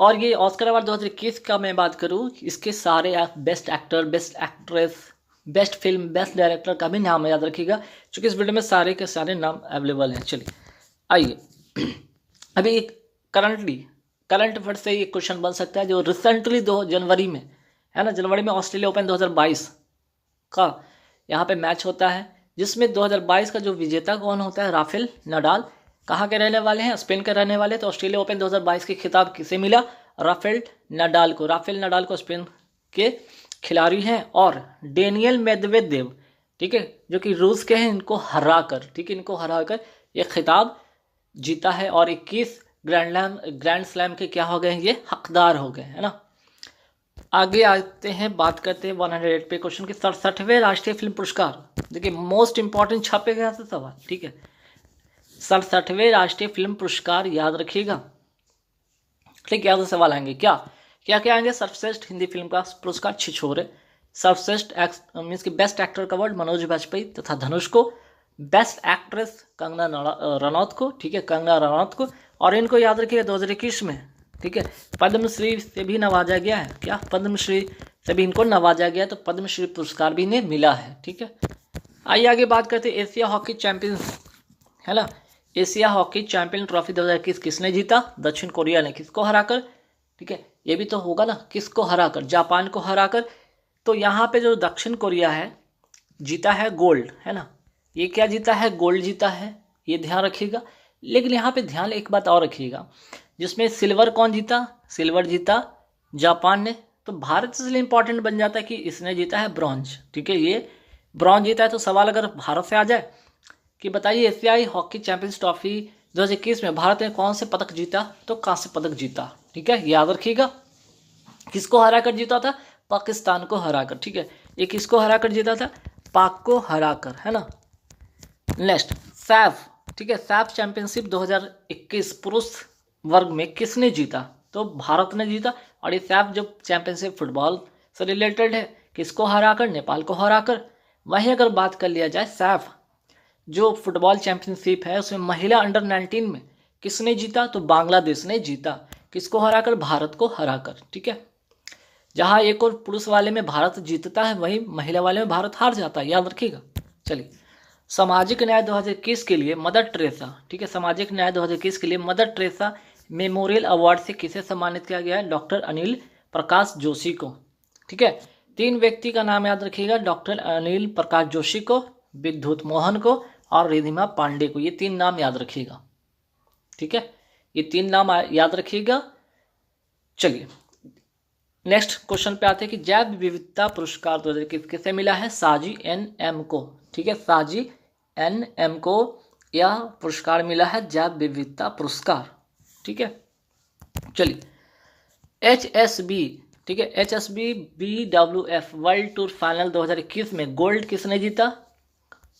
और ये ऑस्कर अवार्ड 2021 का मैं बात करूँ, इसके सारे best actor, best actress, best film, best director का भी नाम याद रखिएगा, क्योंकि इस वीडियो में सारे के सारे नाम अवेलेबल हैं। चलिए आइए अभी करंट अफेयर से ये क्वेश्चन बन सकता है, जो रिसेंटली 2 जनवरी में, है ना, जनवरी में ऑस्ट्रेलिया ओपन 2022 का यहाँ पे मैच होता है, जिसमें 2022 का जो विजेता कौन होता है, राफेल नडाल, कहाँ के रहने वाले हैं, स्पेन के रहने वाले। तो ऑस्ट्रेलिया ओपन 2022 के खिताब किसे मिला, राफेल नडाल को। राफेल नडाल को स्पेन के खिलाड़ी हैं। और डेनियल मेदवेदेव, ठीक है, जो कि रूस के हैं, इनको हराकर, ठीक है, इनको हराकर ये खिताब जीता है। और 21 ग्रैंड स्लैम के क्या हो गए, ये हकदार हो गए, है ना। आगे आते हैं, बात करते हैं 108 पे क्वेश्चन के 67वें राष्ट्रीय फिल्म पुरस्कार। देखिए मोस्ट इंपॉर्टेंट छापे गया था सवाल, ठीक है, 67वें राष्ट्रीय फिल्म पुरस्कार याद रखिएगा, ठीक, याद सवाल आएंगे क्या क्या क्या आएंगे। सर्वश्रेष्ठ हिंदी फिल्म का पुरस्कार छिछोरे, सर्वश्रेष्ठ मीन्स की बेस्ट एक्टर का अवार्ड मनोज बाजपेयी तथा धनुष को, बेस्ट एक्ट्रेस कंगना रनौत को, ठीक है, कंगना रनौत को। और इनको याद रखिएगा 2021 में, ठीक है, पद्मश्री से भी नवाजा गया है, क्या पद्मश्री से भी इनको नवाजा गया, तो पद्मश्री पुरस्कार भी इन्हें मिला है, ठीक है। आइए आगे बात करते हैं एशिया हॉकी चैंपियन, है ना, एशिया हॉकी चैंपियन ट्रॉफी 2021 किसने जीता, दक्षिण कोरिया ने, किसको हराकर, ठीक है, ये भी तो होगा ना, किसको हराकर, जापान को हराकर। तो यहाँ पे जो दक्षिण कोरिया है जीता है गोल्ड, है ना, ये क्या जीता है, गोल्ड जीता है, ये ध्यान रखिएगा। लेकिन यहाँ पे ध्यान एक बात और रखिएगा, जिसमें सिल्वर कौन जीता, सिल्वर जीता जापान ने। तो भारत इसलिए इंपॉर्टेंट बन जाता है कि इसने जीता है ब्रॉन्ज, ठीक है, ये ब्रॉन्ज जीता है। तो सवाल अगर भारत से आ जाए कि बताइए एशियाई हॉकी चैंपियंस ट्रॉफी 2021 में भारत ने कौन से पदक जीता, तो कांस्य पदक जीता, ठीक है, याद रखिएगा। किसको हराकर जीता था, पाकिस्तान को हराकर, ठीक है, ये किसको हराकर जीता था, पाक को हराकर, है ना। नेक्स्ट सैफ, ठीक है, सैफ चैंपियनशिप 2021 पुरुष वर्ग में किसने जीता, तो भारत ने जीता। और ये सैफ जो चैंपियनशिप फुटबॉल से रिलेटेड है, किसको हराकर, नेपाल को हराकर। वहीं अगर बात कर लिया जाए सैफ जो फुटबॉल चैंपियनशिप है उसमें महिला अंडर 19 में किसने जीता, तो बांग्लादेश ने जीता, किसको हराकर, भारत को हराकर, ठीक है। जहां एक और पुरुष वाले में भारत जीतता है, वहीं महिला वाले में भारत हार जाता है, याद रखिएगा। चलिए सामाजिक न्याय 2021 के लिए मदर टेरेसा, ठीक है, सामाजिक न्याय 2021 के लिए मदर टेरेसा मेमोरियल अवार्ड से किसे सम्मानित किया गया है, डॉक्टर अनिल प्रकाश जोशी को, ठीक है। 3 व्यक्ति का नाम याद रखिएगा, डॉक्टर अनिल प्रकाश जोशी को, विद्युत मोहन को और रिधिमा पांडे को, ये 3 नाम याद रखिएगा, ठीक है, ये 3 नाम याद रखिएगा। चलिए नेक्स्ट क्वेश्चन पे आते हैं कि जैव विविधता पुरस्कार 2021 किसे मिला है, साजी NM को, ठीक है, साजी NM को यह पुरस्कार मिला है, जैव विविधता पुरस्कार, ठीक है। चलिए HSB, ठीक है, HSB BWF world tour final 2021 में गोल्ड किसने जीता,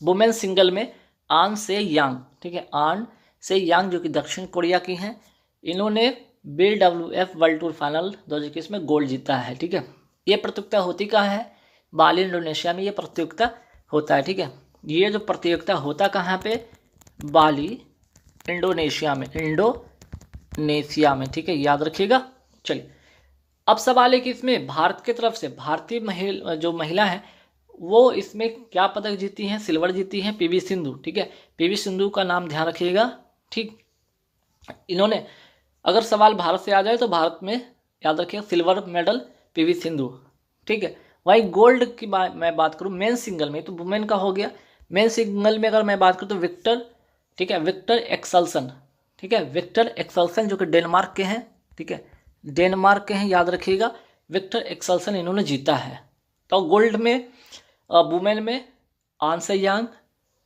वुमेन सिंगल में आन से यांग, ठीक है, आन से यांग जो कि दक्षिण कोरिया की हैं, इन्होंने BWF वर्ल्ड टूर फाइनल 2021 में गोल्ड जीता है, ठीक है। ये प्रतियोगिता होती कहाँ है, बाली इंडोनेशिया में ये प्रतियोगिता होता है। ठीक है, ये जो प्रतियोगिता होता कहाँ पे, बाली इंडोनेशिया में, इंडोनेशिया में। ठीक है, याद रखिएगा। चलिए अब सवाल है कि इसमें भारत की तरफ से भारतीय जो महिला है वो इसमें क्या पदक जीती हैं, सिल्वर जीती हैं, पीवी सिंधु। ठीक है, पीवी सिंधु का नाम ध्यान रखिएगा। ठीक, इन्होंने, अगर सवाल भारत से आ जाए तो भारत में याद रखिएगा सिल्वर मेडल पीवी सिंधु। ठीक है, वही गोल्ड की मैं बात करूं मेन सिंगल में, तो वुमेन का हो गया। मेन सिंगल में अगर मैं बात करूं तो विक्टर, ठीक है, विक्टर एक्सेल्सन। ठीक है, विक्टर एक्सेल्सन जो कि डेनमार्क के हैं। ठीक है, डेनमार्क के हैं, याद रखिएगा। विक्टर एक्सेल्सन इन्होंने जीता है। तो गोल्ड में वुमेन में आन से यांग,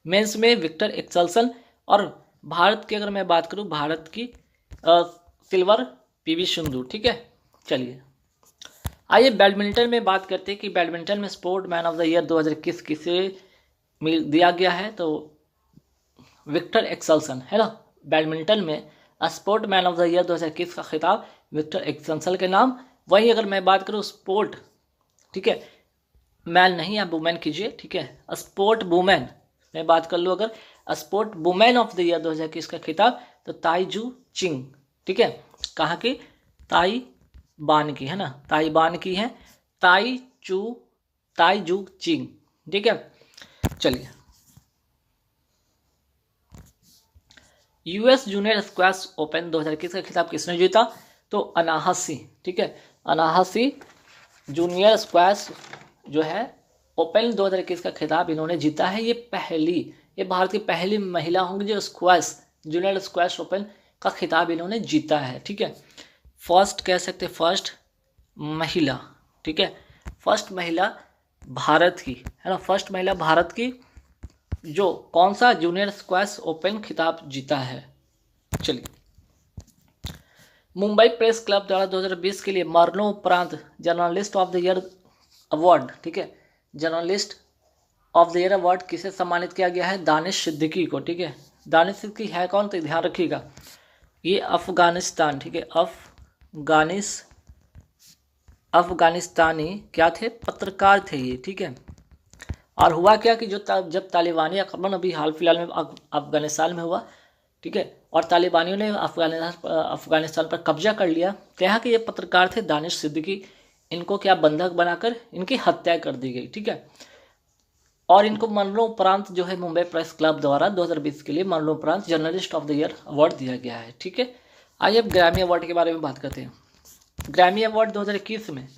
मेंस में विक्टर एक्सेल्सन, और भारत की अगर मैं बात करूं, भारत की सिल्वर पीवी सिंधु। ठीक है, चलिए आइए बैडमिंटन में बात करते हैं कि बैडमिंटन में sport man of the year 2021 किसे दिया गया है, तो विक्टर एक्सेल्सन है ना। बैडमिंटन में sport man of the year 2021 का खिताब विक्टर एक्सेल्सन के नाम। वहीं अगर मैं बात करूं स्पोर्ट, ठीक है, मैन नहीं, आप वुमेन कीजिए। ठीक है, स्पोर्ट वुमेन मैं बात कर लूँ, अगर sport women of the year 2021 का खिताब, तो ताइजू चिंग। ठीक है, कहाँ की, ताइवान की है ना, ताइवान की है, ताइजू चिंग। ठीक है, चलिए यूएस जूनियर स्क्वैश ओपन 2021 का खिताब किसने जीता, तो अनाहसी। ठीक है, अनाहसी जूनियर स्क्वैश जो है ओपन 2021 का खिताब इन्होंने जीता है। ये भारत की पहली महिला होंगी जो स्क्वैश जूनियर स्क्वैश ओपन का खिताब इन्होंने जीता है। ठीक है, फर्स्ट कह सकते, फर्स्ट महिला। ठीक है, फर्स्ट महिला भारत की है ना, फर्स्ट महिला भारत की जो कौन सा जूनियर स्क्वैश ओपन खिताब जीता है। चलिए मुंबई प्रेस क्लब द्वारा 2020 के लिए मरणोपरांत journalist of the year award, ठीक है, journalist of the year award किसे सम्मानित किया गया है, दानिश सिद्दीकी को। ठीक है, दानिश सिद्दीकी है कौन, तो ध्यान रखिएगा ये अफगानिस्तान, ठीक है, अफगानिस्तानी क्या थे, पत्रकार थे ये। ठीक है, और हुआ क्या कि जब तालिबानी आक्रमण अभी हाल फिलहाल में अफगानिस्तान में हुआ, ठीक है, और तालिबानियों ने अफगानिस्तान पर कब्जा कर लिया, तो यहाँ के ये पत्रकार थे दानिश सिद्दीकी, इनको क्या बंधक बनाकर इनकी हत्या कर दी गई। ठीक है, और इनको मरणोपरांत जो है मुंबई प्रेस क्लब द्वारा 2020 के लिए मरणोपरांत journalist of the year award दिया गया है। ठीक है, आइए अब ग्रैमी अवार्ड के बारे में बात करते हैं। ग्रैमी अवार्ड 2021 में,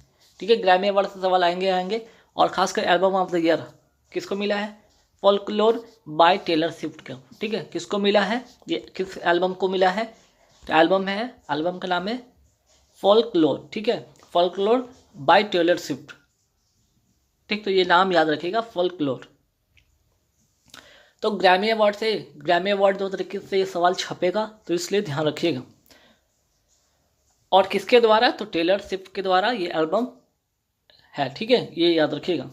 ठीक है, ग्रैमी अवार्ड से सवाल आएंगे और खासकर एल्बम ऑफ द ईयर किसको मिला है, फोल्कलोर बाय टेलर स्विफ्ट का। ठीक है, किसको मिला है, ये किस एल्बम को मिला है, तो एल्बम का नाम है फोल्कलोर। ठीक है, फोल्कलोर बाय टेलर स्विफ्ट। ठीक, तो ये नाम याद रखिएगा, फोल्कलोर। तो ग्रैमी अवार्ड 2021 से ये सवाल छपेगा, तो इसलिए ध्यान रखिएगा। और किसके द्वारा, तो टेलर स्विफ्ट के द्वारा ये एल्बम है। ठीक है, ये याद रखिएगा।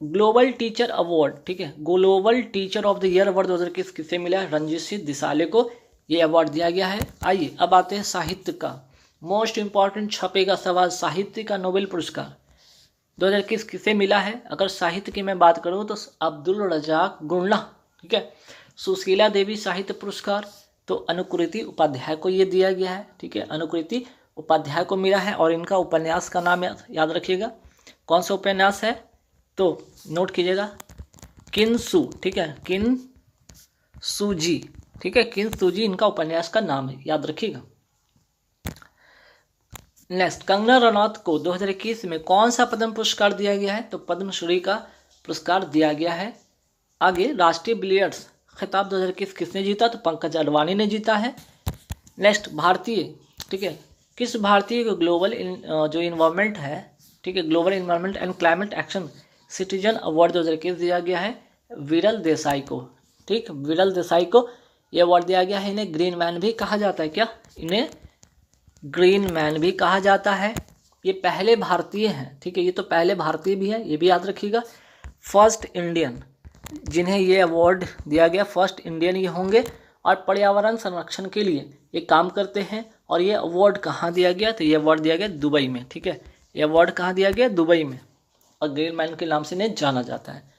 ग्लोबल टीचर अवार्ड, ठीक है, global teacher of the year award 2021 किसे मिला है, रणजीत सिंह दिसाले को ये अवार्ड दिया गया है। आइए अब आते हैं साहित्य का, मोस्ट इंपॉर्टेंट छपेगा सवाल, साहित्य का नोबेल पुरस्कार 2021 किसे मिला है। अगर साहित्य की मैं बात करूं तो अब्दुल रजाक गुर्ना। ठीक है, सुशीला देवी साहित्य पुरस्कार, तो अनुकृति उपाध्याय को ये दिया गया है। ठीक है, अनुकृति उपाध्याय को मिला है, और इनका उपन्यास का नाम याद रखिएगा, कौन सा उपन्यास है, तो नोट कीजिएगा, किन्सु। ठीक है, किन्सुजी। ठीक है, किन्सुजी इनका उपन्यास का नाम है, याद रखिएगा। नेक्स्ट, कंगना रनौत को 2021 में कौन सा पद्म पुरस्कार दिया गया है, तो पद्मश्री का पुरस्कार दिया गया है। आगे राष्ट्रीय बिलियर्ड्स खिताब 2021 किसने जीता, तो पंकज अडवाणी ने जीता है। नेक्स्ट, भारतीय, ठीक है, किस भारतीय को ग्लोबल जो इन्वायरमेंट है, ठीक है, global environment and climate action citizen award 2021 दिया गया है, विरल देसाई को। ठीक, विरल देसाई को यह अवार्ड दिया गया है। इन्हें ग्रीन मैन भी कहा जाता है, क्या, इन्हें ग्रीन मैन भी कहा जाता है। ये पहले भारतीय हैं। ठीक है, ये तो पहले भारतीय भी है, ये भी याद रखिएगा। फर्स्ट इंडियन जिन्हें ये अवार्ड दिया गया, फर्स्ट इंडियन ये होंगे, और पर्यावरण संरक्षण के लिए ये काम करते हैं। और ये अवार्ड कहाँ दिया गया, तो ये अवार्ड दिया गया दुबई में। ठीक है, ये अवार्ड कहाँ दिया गया, दुबई में। और ग्रीन मैन के नाम से इन्हें जाना जाता है।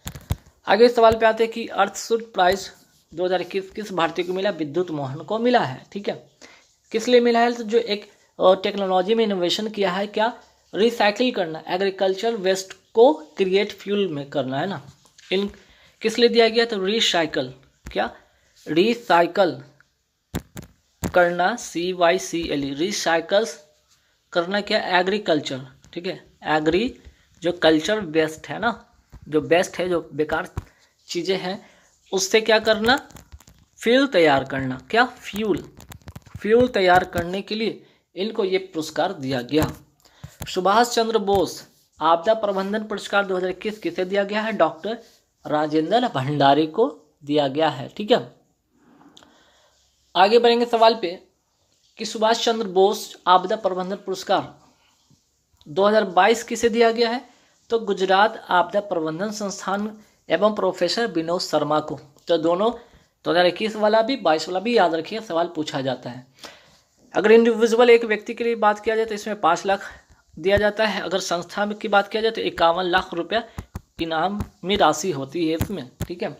आगे इस सवाल पे आते हैं कि अर्थशूट प्राइज 2021 किस भारतीय को मिला? विद्युत मोहन को मिला है। ठीक है, किस लिए मिला है? तो जो एक टेक्नोलॉजी में इनोवेशन किया है, क्या? रिसाइकिल करना, एग्रीकल्चर वेस्ट को क्रिएट फ्यूल में करना है ना। इन किस लिए दिया गया? तो रिसाइकल, क्या? रिसाइकल करना, CYCLE, रिसाइकल्स करना, क्या? एग्रीकल्चर। ठीक है, एग्री जो कल्चर वेस्ट है ना, जो बेस्ट है, जो बेकार चीज़ें हैं, उससे क्या करना? फ्यूल तैयार करना, क्या? फ्यूल तैयार करने के लिए इनको ये पुरस्कार दिया गया। सुभाष चंद्र बोस आपदा प्रबंधन पुरस्कार 2021 किसे दिया गया है? डॉक्टर राजेंद्र भंडारी को दिया गया है। ठीक है, आगे बढ़ेंगे सवाल पे कि सुभाष चंद्र बोस आपदा प्रबंधन पुरस्कार 2022 किसे दिया गया है? तो गुजरात आपदा प्रबंधन संस्थान एवं प्रोफेसर विनोद शर्मा को। तो दोनों 2021 वाला भी 22 वाला भी याद रखिए, सवाल पूछा जाता है। अगर इंडिविजुअल एक व्यक्ति के लिए बात किया जाए तो इसमें 5 लाख दिया जाता है। अगर संस्था की बात किया जाए तो 51 लाख रुपया इनामी राशि होती है इसमें। ठीक है,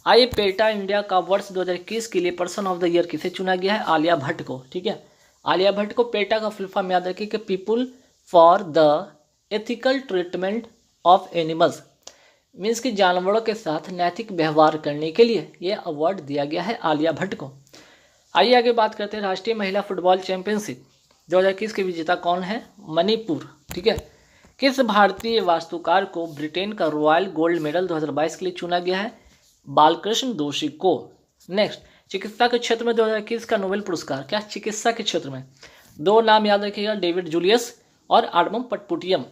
आइए पेटा इंडिया का वर्ष 2021 के लिए पर्सन ऑफ द ईयर किसे चुना गया है? आलिया भट्ट को। ठीक है, आलिया भट्ट को। पेटा का फुल फॉर्म याद रखिए कि people for the ethical treatment of animals, means कि जानवरों के साथ नैतिक व्यवहार करने के लिए ये अवार्ड दिया गया है आलिया भट्ट को। आइए आगे बात करते हैं राष्ट्रीय महिला फुटबॉल चैंपियनशिप 2021 के विजेता कौन है? मणिपुर। ठीक है, किस भारतीय वास्तुकार को ब्रिटेन का रॉयल गोल्ड मेडल 2022 के लिए चुना गया है? बालकृष्ण दोषी को। नेक्स्ट, चिकित्सा के क्षेत्र में 2021 का नोबेल पुरस्कार, क्या? चिकित्सा के क्षेत्र में 2 नाम याद रखिएगा, डेविड जूलियस और आडमम पटपुटियम।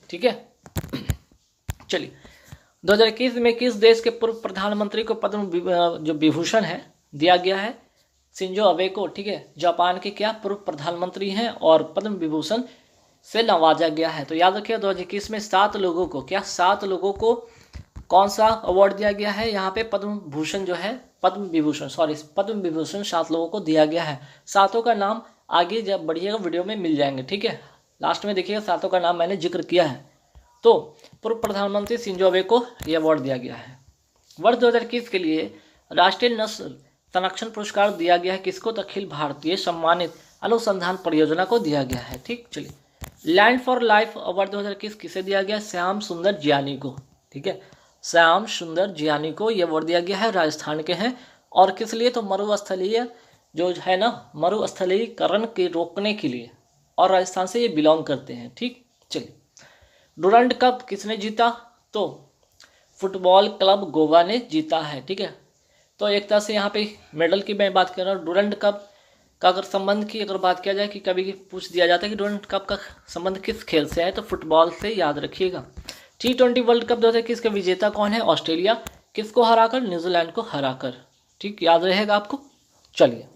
ठीक है, चलिए 2021 में किस देश के पूर्व प्रधानमंत्री को पद्म जो विभूषण है दिया गया है? शिंजो अबे को। ठीक है, जापान के क्या पूर्व प्रधानमंत्री हैं और पद्म विभूषण से नवाजा गया है। तो याद रखिए 2021 में 7 लोगों को, क्या? 7 लोगों को कौन सा अवार्ड दिया गया है? यहाँ पे पद्म भूषण जो है, पद्म विभूषण 7 लोगों को दिया गया है। 7 का नाम आगे जब बढ़िएगा वीडियो में मिल जाएंगे। ठीक है, लास्ट में देखिएगा 7 का नाम मैंने जिक्र किया है। तो पूर्व प्रधानमंत्री शिंजो अबे को यह अवार्ड दिया गया है। वर्ष 2021 के लिए राष्ट्रीय नस्ल संरक्षण पुरस्कार दिया गया है किसको? तो अखिल भारतीय सम्मानित अनुसंधान परियोजना को दिया गया है। ठीक, चलिए लैंड फॉर लाइफ अवार्ड 2021 किसे दिया गया? श्याम सुंदर जियानी को। ठीक है, श्याम सुंदर जियानी को यह अवार्ड दिया गया है, राजस्थान के हैं। और किस लिए? तो मरुस्थलीय जो है ना, मरुस्थलीकरण के रोकने के लिए, और राजस्थान से ये बिलोंग करते हैं। ठीक, चलिए डुरंड कप किसने जीता? तो फुटबॉल क्लब गोवा ने जीता है। ठीक है, तो एक तरह से यहाँ पे मेडल की मैं बात कर रहा हूँ। डुरंड कप का अगर संबंध की अगर बात किया जाए कि कभी पूछ दिया जाता है कि डुरंड कप का संबंध किस खेल से है, तो फुटबॉल से, याद रखिएगा। T20 वर्ल्ड कप 2021 का विजेता कौन है? ऑस्ट्रेलिया। किसको हराकर? न्यूजीलैंड को हराकर। ठीक, याद रहेगा आपको। चलिए,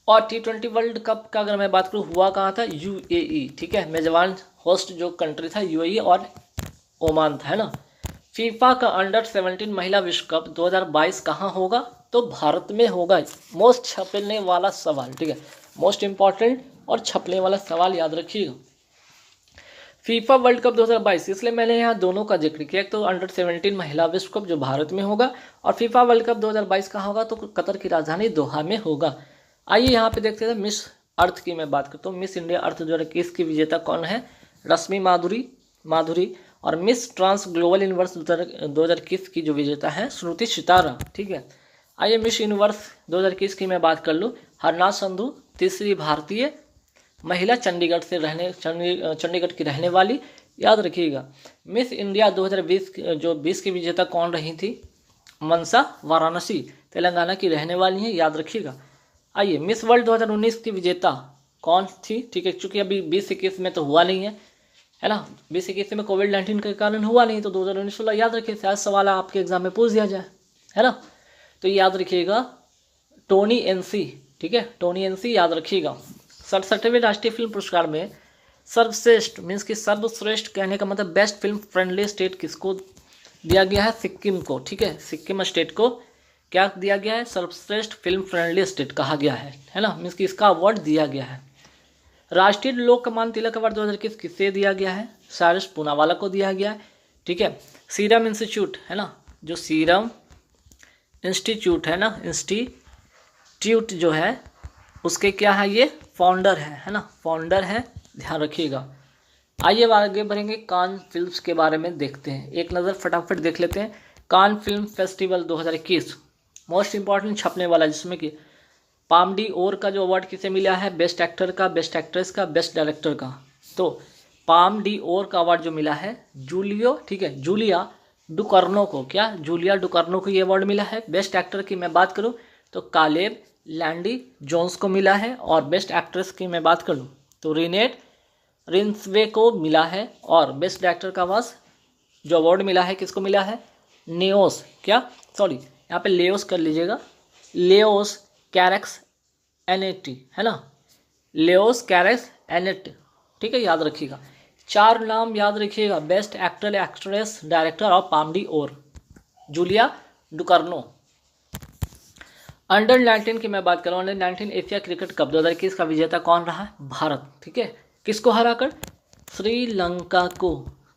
और T20 वर्ल्ड कप का अगर मैं बात करूँ हुआ कहाँ था? UAE। ठीक है, मेजबान होस्ट जो कंट्री था UAE और ओमान था, है ना। फीफा का अंडर 17 महिला विश्व कप 2022 कहाँ होगा? तो भारत में होगा। मोस्ट छपने वाला सवाल। ठीक है, मोस्ट इंपॉर्टेंट और छपने वाला सवाल याद रखिएगा। फीफा वर्ल्ड कप 2022, इसलिए मैंने यहाँ दोनों का जिक्र किया। एक तो अंडर 17 महिला विश्व कप जो भारत में होगा, और फीफा वर्ल्ड कप 2022 कहाँ होगा? तो कतर की राजधानी दोहा में होगा। आइए यहाँ पे देखते हैं मिस अर्थ की मैं बात करता हूँ। मिस इंडिया अर्थ 2021 की विजेता कौन है? रश्मि माधुरी। और मिस ट्रांस ग्लोबल यूनिवर्स 2021 की जो विजेता है श्रुति सितारा। ठीक है, आइए मिस यूनिवर्स 2021 की मैं बात कर लूँ। हरनाथ संधू, तीसरी भारतीय महिला, चंडीगढ़ की रहने वाली, याद रखिएगा। मिस इंडिया 2020 की विजेता कौन रही थी? मनसा वाराणसी, तेलंगाना की रहने वाली हैं, याद रखिएगा। आइए मिस वर्ल्ड 2019 की विजेता कौन थी? ठीक है, चूंकि अभी 2021 में तो हुआ नहीं है ना, 2021 में कोविड-19 के कारण हुआ नहीं, तो 2019 वाला याद रखिए, शायद सवाल आपके एग्जाम में पूछ दिया जाए, है ना। तो याद रखिएगा टोनी एनसी। ठीक है, टोनी एनसी याद रखिएगा। 67वें राष्ट्रीय फिल्म पुरस्कार में सर्वश्रेष्ठ मीन्स कि सर्वश्रेष्ठ कहने का मतलब बेस्ट फिल्म फ्रेंडली स्टेट किसको दिया गया है? सिक्किम को। ठीक है, सिक्किम स्टेट को क्या दिया गया है? सर्वश्रेष्ठ फिल्म फ्रेंडली स्टेट कहा गया है ना, मीन्स कि इसका अवार्ड दिया गया है। राष्ट्रीय लोकमान्य तिलक अवार्ड 2021 किसे दिया गया है? सारस पूनावाला को दिया गया है। ठीक है, सीरम इंस्टीट्यूट है ना, जो सीरम इंस्टीट्यूट है ना, इंस्टीट्यूट जो है उसके क्या है, ये फाउंडर है ना, फाउंडर है, ध्यान रखिएगा। आइए आगे बढ़ेंगे, कान फिल्म्स के बारे में देखते हैं, एक नज़र फटाफट देख लेते हैं। Cannes film festival 2021 most important छपने वाला, जिसमें कि पाम डी ओर का जो अवार्ड किसे मिला है? बेस्ट एक्टर का, बेस्ट एक्ट्रेस का, बेस्ट डायरेक्टर का। तो पाम डी ओर का अवार्ड जो मिला है जूलियो, ठीक है, जूलिया डुकर्नो को, क्या जूलिया डुकर्नो को ये अवार्ड मिला है। बेस्ट एक्टर की मैं बात करूँ तो कालेब लैंडी जोन्स को मिला है, और बेस्ट एक्ट्रेस की मैं बात करूँ तो रिनेट रिंसवे को मिला है, और बेस्ट डायरेक्टर का वास जो अवार्ड मिला है किसको मिला है? नेओस, क्या सॉरी यहाँ पे लेओस कर लीजिएगा, लेओस कैरेक्स एनेटी है ना, लेओस कैरेक्स एनेट, ठीक है, याद रखिएगा। 4 नाम याद रखिएगा, बेस्ट एक्टर, एक्ट्रेस, डायरेक्टर और पामडी और जूलिया डुकर्नो। अंडर 19 की मैं बात करूँ, अंडर 19 एशिया क्रिकेट कप 2021 का विजेता कौन रहा? भारत। ठीक है, किसको हराकर? श्रीलंका को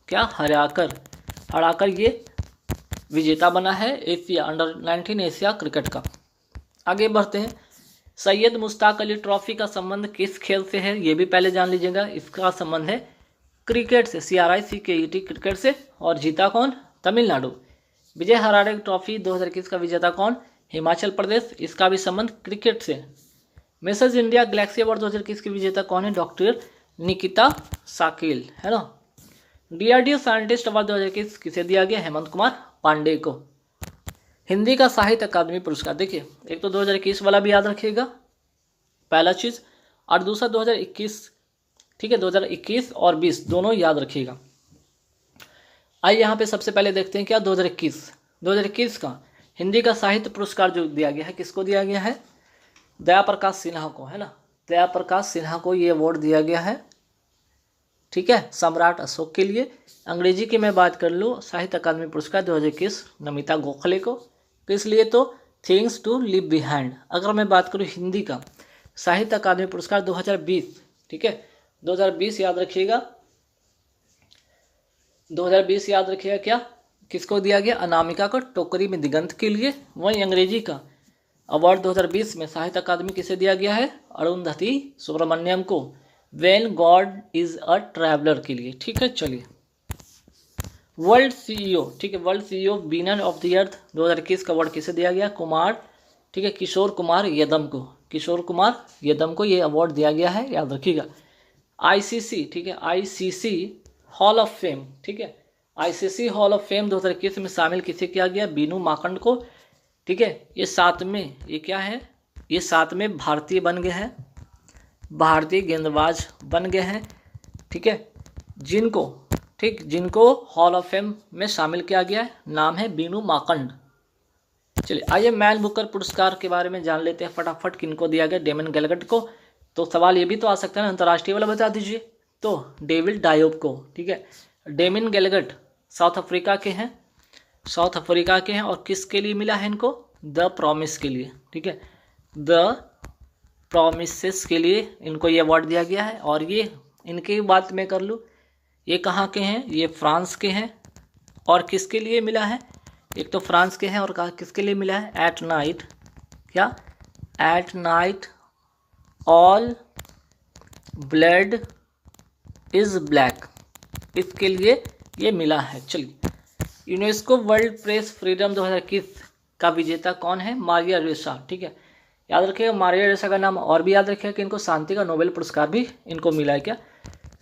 क्या हराकर ये विजेता बना है Asia under 19 Asia cricket cup. आगे बढ़ते हैं, सैयद मुश्ताक अली ट्रॉफी का संबंध किस खेल से है? ये भी पहले जान लीजिएगा, इसका संबंध है क्रिकेट से, CRICKET क्रिकेट से, और जीता कौन? तमिलनाडु। विजय हजारे ट्रॉफी 2021 का विजेता कौन? हिमाचल प्रदेश, इसका भी संबंध क्रिकेट से। मिसेस इंडिया गैलेक्सी अवार्ड 2021 की विजेता कौन है? डॉक्टर निकिता शाकिल है ना। DRDO साइंटिस्ट अवार्ड 2021 किसे दिया गया? हेमंत कुमार पांडे को। हिंदी का साहित्य अकादमी पुरस्कार, देखिए एक तो 2021 वाला भी याद रखिएगा पहला चीज, और दूसरा 2021, ठीक है, 2021 और 20 दोनों याद रखिएगा। आइए यहाँ पे सबसे पहले देखते हैं क्या 2021 का हिंदी का साहित्य पुरस्कार जो दिया गया है किसको दिया गया है? दया प्रकाश सिन्हा को, है ना, दया प्रकाश सिन्हा को ये अवार्ड दिया गया है। ठीक है, सम्राट अशोक के लिए। अंग्रेजी की मैं बात कर लूँ, साहित्य अकादमी पुरस्कार 2021 नमिता गोखले को, किस लिए? तो थिंग्स टू लिव बिहाइंड। अगर मैं बात करूँ हिंदी का साहित्य अकादमी पुरस्कार 2020, ठीक है, 2020 याद रखिएगा, 2020 याद रखिएगा क्या किसको दिया गया? अनामिका को टोकरी में दिगंत के लिए। वहीं अंग्रेजी का अवार्ड 2020 में साहित्य अकादमी किसे दिया गया है? अरुंधति सुब्रमण्यम को, when God is a traveller के लिए। ठीक है, चलिए वर्ल्ड CEO, ठीक है, world CEO winner of the earth 2021 का अवार्ड किसे दिया गया? कुमार, ठीक है, किशोर कुमार यदम को, किशोर कुमार यदम को ये अवार्ड दिया गया है, याद रखिएगा। ICC, ठीक है, ICC हॉल ऑफ फेम, ठीक है, ICC हॉल ऑफ फेम 2021 में शामिल किसे किया गया? बीनू माकंड को। ठीक है, ये 7वें, ये क्या है? ये 7वें भारतीय बन गए हैं, भारतीय गेंदबाज बन गए हैं। ठीक है, जिनको हॉल ऑफ फेम में शामिल किया गया है, नाम है बीनू माकंड। चलिए आइए मैन बुकर पुरस्कार के बारे में जान लेते हैं फटाफट, किनको दिया गया? डेमन गैलगट को। तो सवाल ये भी तो आ सकता है अंतर्राष्ट्रीय वाला बता दीजिए, तो डेविड डायोब को। ठीक है, डेमन गैलगट साउथ अफ्रीका के हैं, और किसके लिए मिला है इनको? द प्रॉमिस के लिए। ठीक है, द प्रॉमिसेस के लिए इनको ये अवार्ड दिया गया है। और ये इनकी बात मैं कर लूँ, ये कहाँ के हैं? ये फ्रांस के हैं। और किसके लिए मिला है? एक तो फ्रांस के हैं, और कहा किसके लिए मिला है? एट नाइट, क्या? At night all blood is black, इसके लिए ये मिला है। चलिए, यूनेस्को वर्ल्ड प्रेस फ्रीडम 2021 का विजेता कौन है? मारिया रेसा। ठीक है, याद रखिएगा मारिया रेसा का नाम। और भी याद रखिएगा कि इनको शांति का नोबेल पुरस्कार भी इनको मिला है। क्या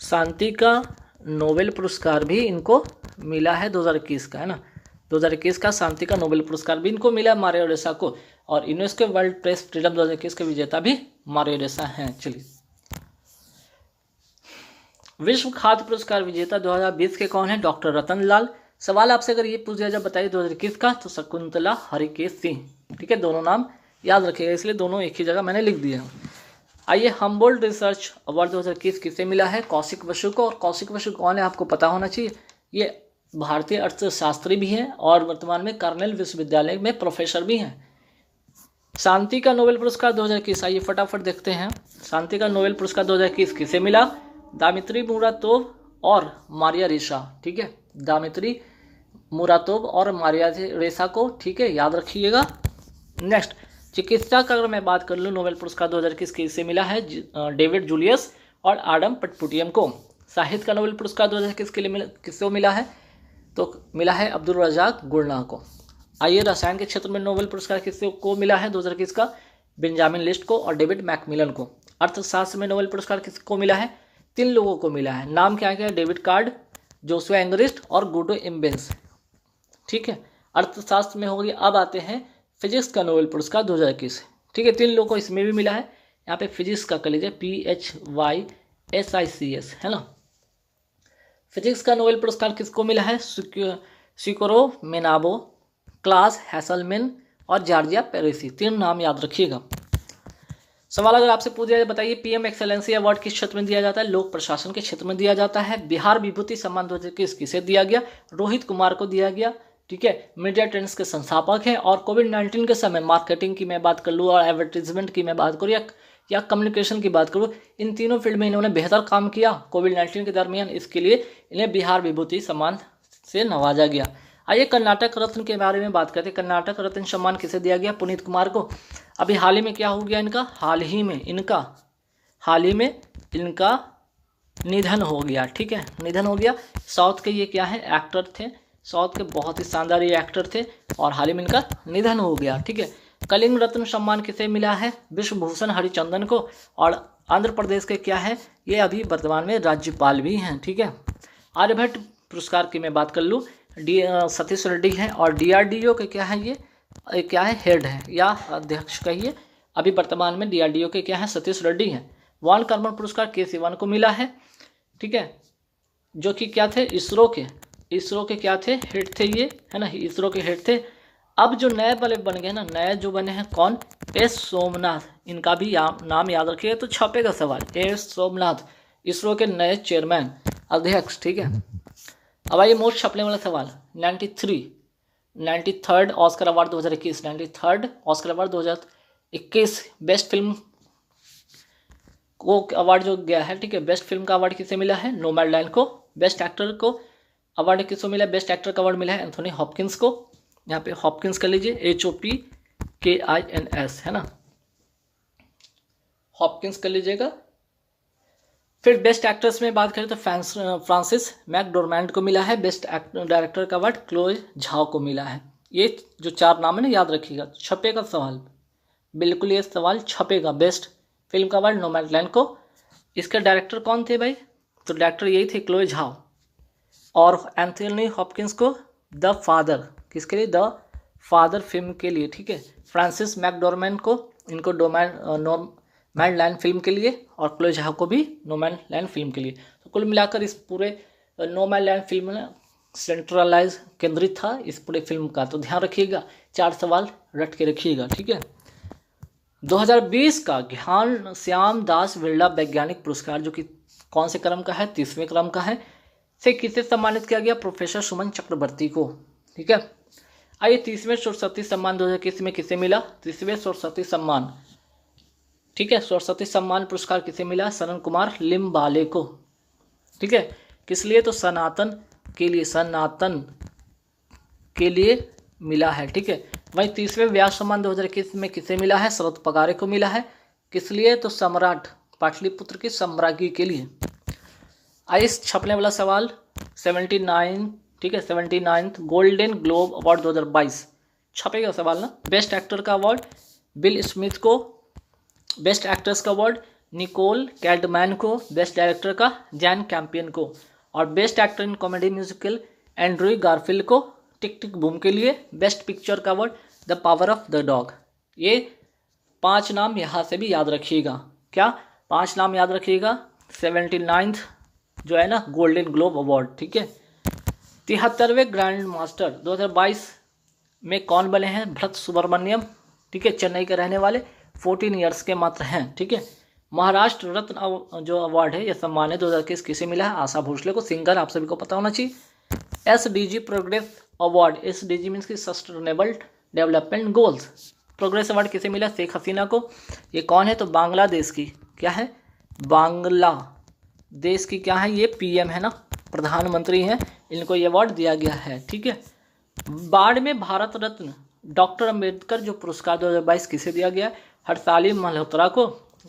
शांति का नोबेल पुरस्कार भी इनको मिला है 2021 का, है ना, 2021 का शांति का नोबेल पुरस्कार भी इनको मिला है मारिया रेसा को। और यूनेस्को वर्ल्ड प्रेस फ्रीडम 2021 के विजेता भी मारिया रेसा हैं। चलिए, विश्व खाद्य पुरस्कार विजेता 2020 के कौन है? डॉक्टर रतन लाल। सवाल आपसे अगर ये पूछ दिया जाए बताइए 2021 का, तो शकुंतला हरिकेश सिंह। ठीक है, दोनों नाम याद रखिएगा, इसलिए दोनों एक ही जगह मैंने लिख दिया है। आइए, हम्बोल्ट रिसर्च अवार्ड 2021 किसे मिला है? कौशिक बसु को। और कौशिक बसु कौन है आपको पता होना चाहिए, ये भारतीय अर्थशास्त्री भी हैं और वर्तमान में कार्नेल विश्वविद्यालय में प्रोफेसर भी हैं। शांति का नोबेल पुरस्कार 2021, आइए फटाफट देखते हैं। शांति का नोबेल पुरस्कार 2021 किसे मिला? दामित्री मुरातोव और मारिया रेसा। ठीक है, दामित्री मुरातोव और मारिया रेसा को, ठीक है, याद रखिएगा। नेक्स्ट, चिकित्सा का अगर मैं बात कर लूँ, नोबेल पुरस्कार 2021 किसे मिला है? डेविड जूलियस और आडम पटपुटियम को। साहित्य का नोबेल पुरस्कार 2021 के लिए किसको मिला है? तो मिला है अब्दुल रजाक गुरना को। आइए, रसायन के क्षेत्र में नोबेल पुरस्कार किसको को मिला है 2021 का? बेंजामिन लिस्ट को और डेविड मैकमिलन को। अर्थशास्त्र में नोबेल पुरस्कार किसको मिला है? 3 लोगों को मिला है। नाम क्या है? डेविड कार्ड, जोशुआ एंगरिस्ट और गुडो इम्बेंस। ठीक है, अर्थशास्त्र में हो गया। अब आते हैं फिजिक्स का नोबेल पुरस्कार 2021। ठीक है, 3 लोगों को इसमें भी मिला है। यहाँ पे फिजिक्स का कर लीजिए, PHYSICS, है ना। फिजिक्स का नोबेल पुरस्कार किसको मिला है? सिकोरो मेनाबो, क्लास हैसलमैन और जॉर्जिया पेरेसी। 3 नाम याद रखिएगा। सवाल अगर आपसे पूछ जाए, बताइए PM एक्सेलेंसी अवार्ड किस क्षेत्र में दिया जाता है? लोक प्रशासन के क्षेत्र में दिया जाता है। बिहार विभूति सम्मान 2021 किसे दिया गया? रोहित कुमार को दिया गया। ठीक है, मीडिया ट्रेंड्स के संस्थापक हैं। और कोविड-19 के समय मार्केटिंग की मैं बात कर लूँ और एडवर्टीजमेंट की मैं बात करूँ या कम्युनिकेशन की बात करूँ, इन तीनों फील्ड में इन्होंने बेहतर काम किया कोविड-19 के दरमियान। इसके लिए इन्हें बिहार विभूति सम्मान से नवाजा गया। आइए कर्नाटक रत्न के बारे में बात करते हैं। कर्नाटक रत्न सम्मान किसे दिया गया? पुनीत कुमार को। अभी हाल ही में क्या हो गया इनका? हाल ही में इनका निधन हो गया। ठीक है, निधन हो गया। साउथ के ये क्या है? एक्टर थे। साउथ के बहुत ही शानदार ये एक्टर थे और हाल ही में इनका निधन हो गया। ठीक है, कलिंग रत्न सम्मान किसे मिला है? विश्वभूषण हरिचंदन को। और आंध्र प्रदेश के क्या है? ये अभी वर्तमान में राज्यपाल भी हैं। ठीक है, आर्यभट्ट पुरस्कार की मैं बात कर लूँ, सतीश रेड्डी हैं। और DRDO के क्या है? ये क्या है? हेड है या अध्यक्ष कहिए। अभी वर्तमान में DRDO के क्या है? सतीश रेड्डी हैं। वन कर्मण पुरस्कार के सिवन को मिला है। ठीक है, जो कि क्या थे? इसरो के क्या थे? हेड थे ये, है ना, इसरो के हेड थे। अब जो नए वाले बन गए ना, नए जो बने हैं कौन? S सोमनाथ। इनका भी नाम याद रखिएगा तो छपेगा सवाल। S सोमनाथ, इसरो के नए चेयरमैन, अध्यक्ष। ठीक है, अब आइए मोस्ट छपने वाला सवाल। 93rd Oscar award 2021, 93rd Oscar award 2021 best film को अवार्ड जो गया है। ठीक है, बेस्ट फिल्म का अवार्ड किसे मिला है? नोमैडलैंड को। बेस्ट एक्टर को अवार्ड किसको मिला है? बेस्ट एक्टर का अवार्ड मिला है एंथोनी हॉपकिंस को। यहाँ पे हॉपकिंस कर लीजिए, HOPKINS, है ना, हॉपकिंस कर लीजिएगा। फिर बेस्ट एक्ट्रेस में बात करें तो फ्रांसिस मैकडोरमैंड को मिला है। बेस्ट डायरेक्टर का अवार्ड क्लोए झाओ को मिला है। ये जो 4 नाम है ना, याद रखिएगा, छपेगा सवाल, बिल्कुल ये सवाल छपेगा। बेस्ट फिल्म का अवार्ड नोमैडलैंड को। इसके डायरेक्टर कौन थे भाई? तो डायरेक्टर यही थे, क्लोए झाओ। और एंथोनी हॉपकिंस को द फादर, किसके लिए? द फादर फिल्म के लिए। ठीक है, फ्रांसिस मैकडोरमैंड को इनको नोमैडलैंड फिल्म के लिए और क्लोए झाओ को भी नोमैडलैंड फिल्म के लिए। तो कुल मिलाकर इस पूरे नोमैडलैंड फिल्म में सेंट्रलाइज केंद्रित था इस पूरे फिल्म का। तो ध्यान रखिएगा, 4 सवाल रट के रखिएगा। ठीक है, 2020 का ज्ञान श्याम दास बिरला वैज्ञानिक पुरस्कार, जो कि कौन से क्रम का है? 30वें क्रम का है, से किसे सम्मानित किया गया? प्रोफेसर सुमन चक्रवर्ती को। ठीक है, आइए 30वें सरस्वती सम्मान 2021 में किसे मिला? 30वें सरस्वती सम्मान। ठीक है, सरस्वती सम्मान पुरस्कार किसे मिला? सरन कुमार लिम्बाले को। ठीक है, किस लिए? तो सनातन के लिए मिला है। ठीक है, वहीं 30वें व्यास सम्मान 2021 में किसे मिला है? शरद पगारे को मिला है। किस लिए? तो सम्राट पाटलिपुत्र की सम्राज्ञी के लिए। आइए छपने वाला सवाल 79, ठीक है, 79th गोल्डन ग्लोब अवार्ड 2022 छपेगा सवाल ना। बेस्ट एक्टर का अवार्ड बिल स्मिथ को। बेस्ट एक्ट्रेस का अवार्ड निकोल कैडमैन को। बेस्ट डायरेक्टर का जैन कैंपियन को। और best actor in comedy musical Andrew Garfield को टिक टिक बूम के लिए। बेस्ट पिक्चर का award the power of the dog. ये 5 नाम यहाँ से भी याद रखिएगा। क्या 5 नाम याद रखिएगा? 79th जो है ना गोल्डन ग्लोब अवार्ड। ठीक है, 73वें ग्रैंड मास्टर 2022 में कौन बने हैं? भरत सुब्रमण्यम। ठीक है, चेन्नई के रहने वाले, 14 ईयर्स के मात्र हैं। ठीक है, महाराष्ट्र रत्न जो अवार्ड है, यह सम्मान है 2021 किसे मिला है? आशा भोसले को, सिंगर, आप सभी को पता होना चाहिए। SDG progress award, SDG means की sustainable development goals, progress award किसे मिला? शेख हसीना को। ये कौन है? तो बांग्लादेश की क्या है? बांग्लादेश की क्या है? ये पीएम है ना, प्रधानमंत्री हैं, इनको ये अवार्ड दिया गया है। ठीक है। बाढ़ में भारत रत्न डॉक्टर अंबेडकर जो पुरस्कार 2022 किसे दिया गया? हरसाली मल्होत्रा को।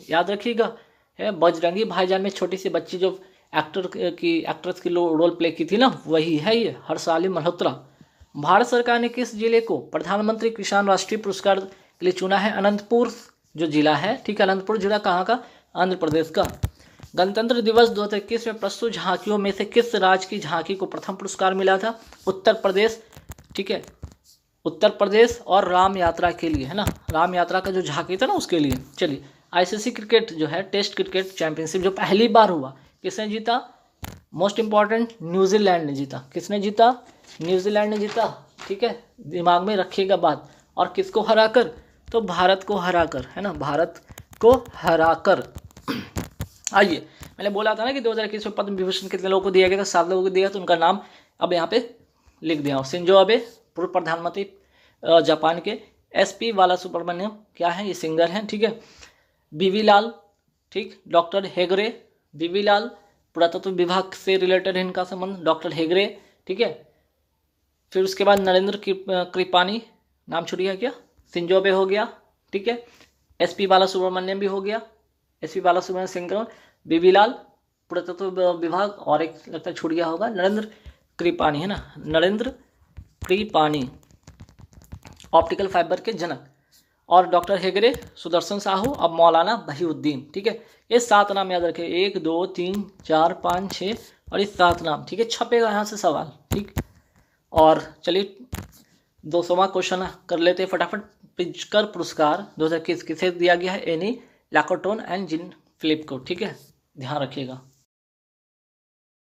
याद रखिएगा, है बजरंगी भाईजान में छोटी सी बच्ची जो एक्ट्रेस की रोल प्ले की थी ना, वही है ये हरसाली मल्होत्रा। भारत सरकार ने किस जिले को प्रधानमंत्री किसान राष्ट्रीय पुरस्कार के लिए चुना है? अनंतपुर जो जिला है, ठीक है, अनंतपुर जिला कहाँ का? आंध्र प्रदेश का। गणतंत्र दिवस 2021 में प्रस्तुत झांकियों में से किस राज्य की झांकी को प्रथम पुरस्कार मिला था? उत्तर प्रदेश। ठीक है, उत्तर प्रदेश और राम यात्रा के लिए, है ना, राम यात्रा का जो झांकी था ना उसके लिए। चलिए, आईसीसी क्रिकेट जो है टेस्ट क्रिकेट चैंपियनशिप जो पहली बार हुआ, किसने जीता? मोस्ट इंपॉर्टेंट, न्यूजीलैंड ने जीता। किसने जीता? न्यूजीलैंड ने जीता। ठीक है, दिमाग में रखिएगा बात। और किसको हराकर? तो भारत को हराकर, है ना, भारत को हराकर। आइए, मैंने बोला था ना कि 2021 में पद्म विभूषण कितने लोगों को दिया गया था? 7 लोगों को दिया। तो उनका नाम अब यहाँ पे लिख दिया हूँ। शिंजो अबे पूर्व प्रधानमंत्री जापान के। एसपी बालासुब्रमण्यम क्या है? ये सिंगर हैं। ठीक है। बीवी लाल, ठीक, डॉक्टर हेगड़े, बीवी लाल पुरातत्व विभाग से रिलेटेड है इनका संबंध, डॉक्टर हेगड़े। ठीक है। फिर उसके बाद नरेंद्र कृपानी, नाम छूट गया क्या? शिंजो अबे हो गया। ठीक है। एसपी बालासुब्रमण्यम भी हो गया, एसपी बालासुब्रमण्यम सिंगर, बीवी लाल पुरातत्व विभाग, और एक लगता है छूट गया होगा, नरेंद्र कृपानी, है ना, नरेंद्र कृपानी ऑप्टिकल फाइबर के जनक, और डॉक्टर हेगड़े सुदर्शन साहू, अब मौलाना बहीउद्दीन। ठीक है, ये 7 नाम याद रखें, 1 2 3 4 5 6 और ये 7 नाम। ठीक है, छपेगा यहाँ से सवाल। ठीक, और चलिए 200वां क्वेश्चन कर लेते हैं फटाफट। प्रिट्जकर पुरस्कार 2021 किसे दिया गया है? एनी लैकोटोन एंड जिन फिलिप को। ठीक है, ध्यान रखिएगा।